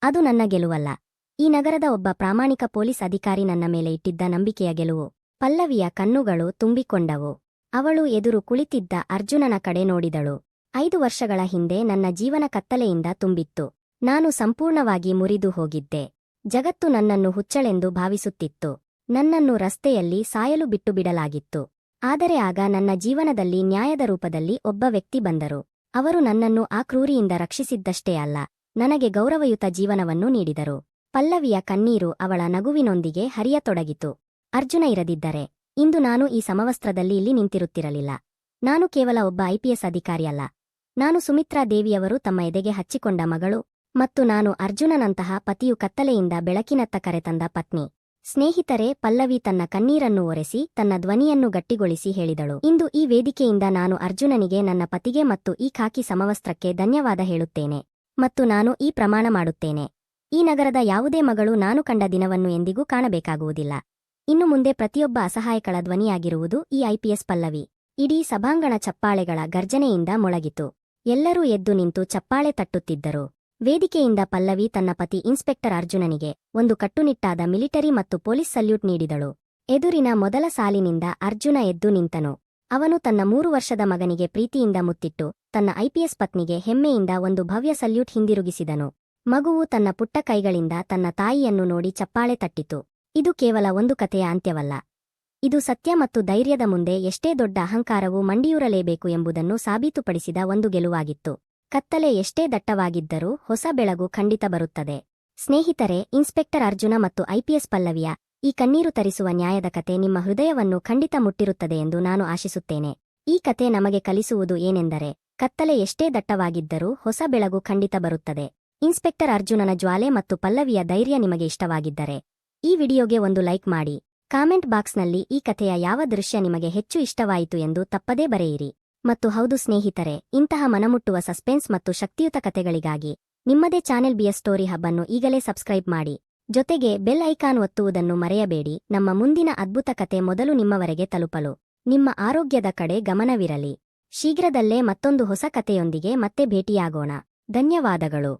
ಅದು ನನ್ನ ಗೆಲುವಲ್ಲ. ಈ ನಗರದ ಒಬ್ಬ ಪ್ರಾಮಾಣಿಕ ಪೊಲೀಸ್ ಅಧಿಕಾರಿ ನನ್ನ ಮೇಲೆ ಇಟ್ಟಿದ್ದ ನಂಬಿಕೆಯ ಗೆಲುವು. ಪಲ್ಲವಿಯ ಕಣ್ಣುಗಳು ತುಂಬಿಕೊಂಡವು. ಅವಳು ಎದುರು ಕುಳಿತಿದ್ದ ಅರ್ಜುನನ ಕಡೆ ನೋಡಿದಳು. 5 ವರ್ಷಗಳ ಹಿಂದೆ ನನ್ನ ಜೀವನ ಕತ್ತಲೆಯಿಂದ ತುಂಬಿತ್ತು. ನಾನು ಸಂಪೂರ್ಣವಾಗಿ ಮುರಿದು ಹೋಗಿದ್ದೆ. ಜಗತ್ತು ನನ್ನನ್ನು ಹುಚ್ಚಳೆಂದು ಭಾವಿಸುತ್ತಿತ್ತು. ನನ್ನನ್ನು ರಸ್ತೆಯಲ್ಲಿ ಸಾಯಲು ಬಿಟ್ಟುಬಿಡಲಾಗಿತ್ತು. ಆದರೆ ಆಗ ನನ್ನ ಜೀವನದಲ್ಲಿ ನ್ಯಾಯದ ರೂಪದಲ್ಲಿ ಒಬ್ಬ ವ್ಯಕ್ತಿ ಬಂದರು. ಅವರು ನನ್ನನ್ನು ಆ ಕ್ರೂರಿಯಿಂದ ರಕ್ಷಿಸಿದ್ದಷ್ಟೇ ಅಲ್ಲ, ನನಗೆ ಗೌರವಯುತ ಜೀವನವನ್ನು ನೀಡಿದರು. ಪಲ್ಲವಿಯ ಕಣ್ಣೀರು ಅವಳ ನಗುವಿನೊಂದಿಗೆ ಹರಿಯತೊಡಗಿತು. ಅರ್ಜುನ ಇರದಿದ್ದರೆ ಇಂದು ನಾನು ಈ ಸಮವಸ್ತ್ರದಲ್ಲಿ ಇಲ್ಲಿ ನಿಂತಿರುತ್ತಿರಲಿಲ್ಲ. ನಾನು ಕೇವಲ ಒಬ್ಬ ಐಪಿಎಸ್ ಅಧಿಕಾರಿಯಲ್ಲ. ನಾನು ಸುಮಿತ್ರಾ ದೇವಿಯವರು ತಮ್ಮ ಎದೆಗೆ ಹಚ್ಚಿಕೊಂಡ ಮಗಳು, ಮತ್ತು ನಾನು ಅರ್ಜುನನಂತಹ ಪತಿಯು ಕತ್ತಲೆಯಿಂದ ಬೆಳಕಿನತ್ತ ಕರೆತಂದ ಪತ್ನಿ. ಸ್ನೇಹಿತರೆ, ಪಲ್ಲವಿ ತನ್ನ ಕಣ್ಣೀರನ್ನು ಒರೆಸಿ ತನ್ನ ಧ್ವನಿಯನ್ನು ಗಟ್ಟಿಗೊಳಿಸಿ ಹೇಳಿದಳು, ಇಂದು ಈ ವೇದಿಕೆಯಿಂದ ನಾನು ಅರ್ಜುನನಿಗೆ, ನನ್ನ ಪತಿಗೆ ಮತ್ತು ಈ ಖಾಕಿ ಸಮವಸ್ತ್ರಕ್ಕೆ ಧನ್ಯವಾದ ಹೇಳುತ್ತೇನೆ. ಮತ್ತು ನಾನು ಈ ಪ್ರಮಾಣ ಮಾಡುತ್ತೇನೆ, ಈ ನಗರದ ಯಾವುದೇ ಮಗಳು ನಾನು ಕಂಡ ದಿನವನ್ನು ಎಂದಿಗೂ ಕಾಣಬೇಕಾಗುವುದಿಲ್ಲ. ಇನ್ನು ಮುಂದೆ ಪ್ರತಿಯೊಬ್ಬ ಅಸಹಾಯಕಳ ಧ್ವನಿಯಾಗಿರುವುದು ಈ ಐಪಿಎಸ್ ಪಲ್ಲವಿ. ಇಡೀ ಸಭಾಂಗಣ ಚಪ್ಪಾಳೆಗಳ ಗರ್ಜನೆಯಿಂದ ಮೊಳಗಿತು. ಎಲ್ಲರೂ ಎದ್ದು ನಿಂತು ಚಪ್ಪಾಳೆ ತಟ್ಟುತ್ತಿದ್ದರು. ವೇದಿಕೆಯಿಂದ ಪಲ್ಲವಿ ತನ್ನ ಪತಿ ಇನ್ಸ್ಪೆಕ್ಟರ್ ಅರ್ಜುನನಿಗೆ ಒಂದು ಕಟ್ಟುನಿಟ್ಟಾದ ಮಿಲಿಟರಿ ಮತ್ತು ಪೊಲೀಸ್ ಸಲ್ಯೂಟ್ ನೀಡಿದಳು. ಎದುರಿನ ಮೊದಲ ಸಾಲಿನಿಂದ ಅರ್ಜುನ ಎದ್ದು ನಿಂತನು. ಅವನು ತನ್ನ 3 ವರ್ಷದ ಮಗನಿಗೆ ಪ್ರೀತಿಯಿಂದ ಮುತ್ತಿಟ್ಟು, ತನ್ನ ಐಪಿಎಸ್ ಪತ್ನಿಗೆ ಹೆಮ್ಮೆಯಿಂದ ಒಂದು ಭವ್ಯ ಸಲ್ಯೂಟ್ ಹಿಂದಿರುಗಿಸಿದನು. ಮಗುವು ತನ್ನ ಪುಟ್ಟ ಕೈಗಳಿಂದ ತನ್ನ ತಾಯಿಯನ್ನು ನೋಡಿ ಚಪ್ಪಾಳೆ ತಟ್ಟಿತು. ಇದು ಕೇವಲ ಒಂದು ಕಥೆಯ ಅಂತ್ಯವಲ್ಲ. ಇದು ಸತ್ಯ ಮತ್ತು ಧೈರ್ಯದ ಮುಂದೆ ಎಷ್ಟೇ ದೊಡ್ಡ ಅಹಂಕಾರವೂ ಮಂಡಿಯೂರಲೇಬೇಕು ಎಂಬುದನ್ನು ಸಾಬೀತುಪಡಿಸಿದ ಒಂದು ಗೆಲುವಾಗಿತ್ತು. ಕತ್ತಲೆ ಎಷ್ಟೇ ದಟ್ಟವಾಗಿದ್ದರೂ ಹೊಸ ಬೆಳಗು ಖಂಡಿತ ಬರುತ್ತದೆ. ಸ್ನೇಹಿತರೆ, ಇನ್ಸ್ಪೆಕ್ಟರ್ ಅರ್ಜುನ ಮತ್ತು ಐಪಿಎಸ್ ಪಲ್ಲವಿಯ ಈ ಕಣ್ಣೀರು ತರಿಸುವ ನ್ಯಾಯದ ಕತೆ ನಿಮ್ಮ ಹೃದಯವನ್ನು ಖಂಡಿತ ಮುಟ್ಟಿರುತ್ತದೆ ಎಂದು ನಾನು ಆಶಿಸುತ್ತೇನೆ. ಈ ಕತೆ ನಮಗೆ ಕಲಿಸುವುದು ಏನೆಂದರೆ, ಕತ್ತಲೆ ಎಷ್ಟೇ ದಟ್ಟವಾಗಿದ್ದರೂ ಹೊಸ ಬೆಳಗು ಖಂಡಿತ ಬರುತ್ತದೆ. ಇನ್ಸ್ಪೆಕ್ಟರ್ ಅರ್ಜುನನ ಜ್ವಾಲೆ ಮತ್ತು ಪಲ್ಲವಿಯ ಧೈರ್ಯ ನಿಮಗೆ ಇಷ್ಟವಾಗಿದ್ದರೆ ಈ ವಿಡಿಯೋಗೆ ಒಂದು ಲೈಕ್ ಮಾಡಿ. ಕಾಮೆಂಟ್ ಬಾಕ್ಸ್ನಲ್ಲಿ ಈ ಕಥೆಯ ಯಾವ ದೃಶ್ಯ ನಿಮಗೆ ಹೆಚ್ಚು ಇಷ್ಟವಾಯಿತು ಎಂದು ತಪ್ಪದೇ ಬರೆಯಿರಿ. ಮತ್ತು ಹೌದು ಸ್ನೇಹಿತರೆ, ಇಂತಹ ಮನಮುಟ್ಟುವ ಸಸ್ಪೆನ್ಸ್ ಮತ್ತು ಶಕ್ತಿಯುತ ಕಥೆಗಳಿಗಾಗಿ ನಿಮ್ಮದೇ ಚಾನೆಲ್ ಬಿಎಸ್ ಸ್ಟೋರಿ ಹಬ್ ಅನ್ನು ಈಗಲೇ ಸಬ್ಸ್ಕ್ರೈಬ್ ಮಾಡಿ. ಜೊತೆಗೆ ಬೆಲ್ ಐಕಾನ್ ಒತ್ತುವುದನ್ನು ಮರೆಯಬೇಡಿ. ನಮ್ಮ ಮುಂದಿನ ಅದ್ಭುತ ಕತೆ ಮೊದಲು ನಿಮ್ಮವರೆಗೆ ತಲುಪಲು ನಿಮ್ಮ ಆರೋಗ್ಯದ ಕಡೆ ಗಮನವಿರಲಿ. ಶೀಘ್ರದಲ್ಲೇ ಮತ್ತೊಂದು ಹೊಸ ಕಥೆಯೊಂದಿಗೆ ಮತ್ತೆ ಭೇಟಿಯಾಗೋಣ. ಧನ್ಯವಾದಗಳು.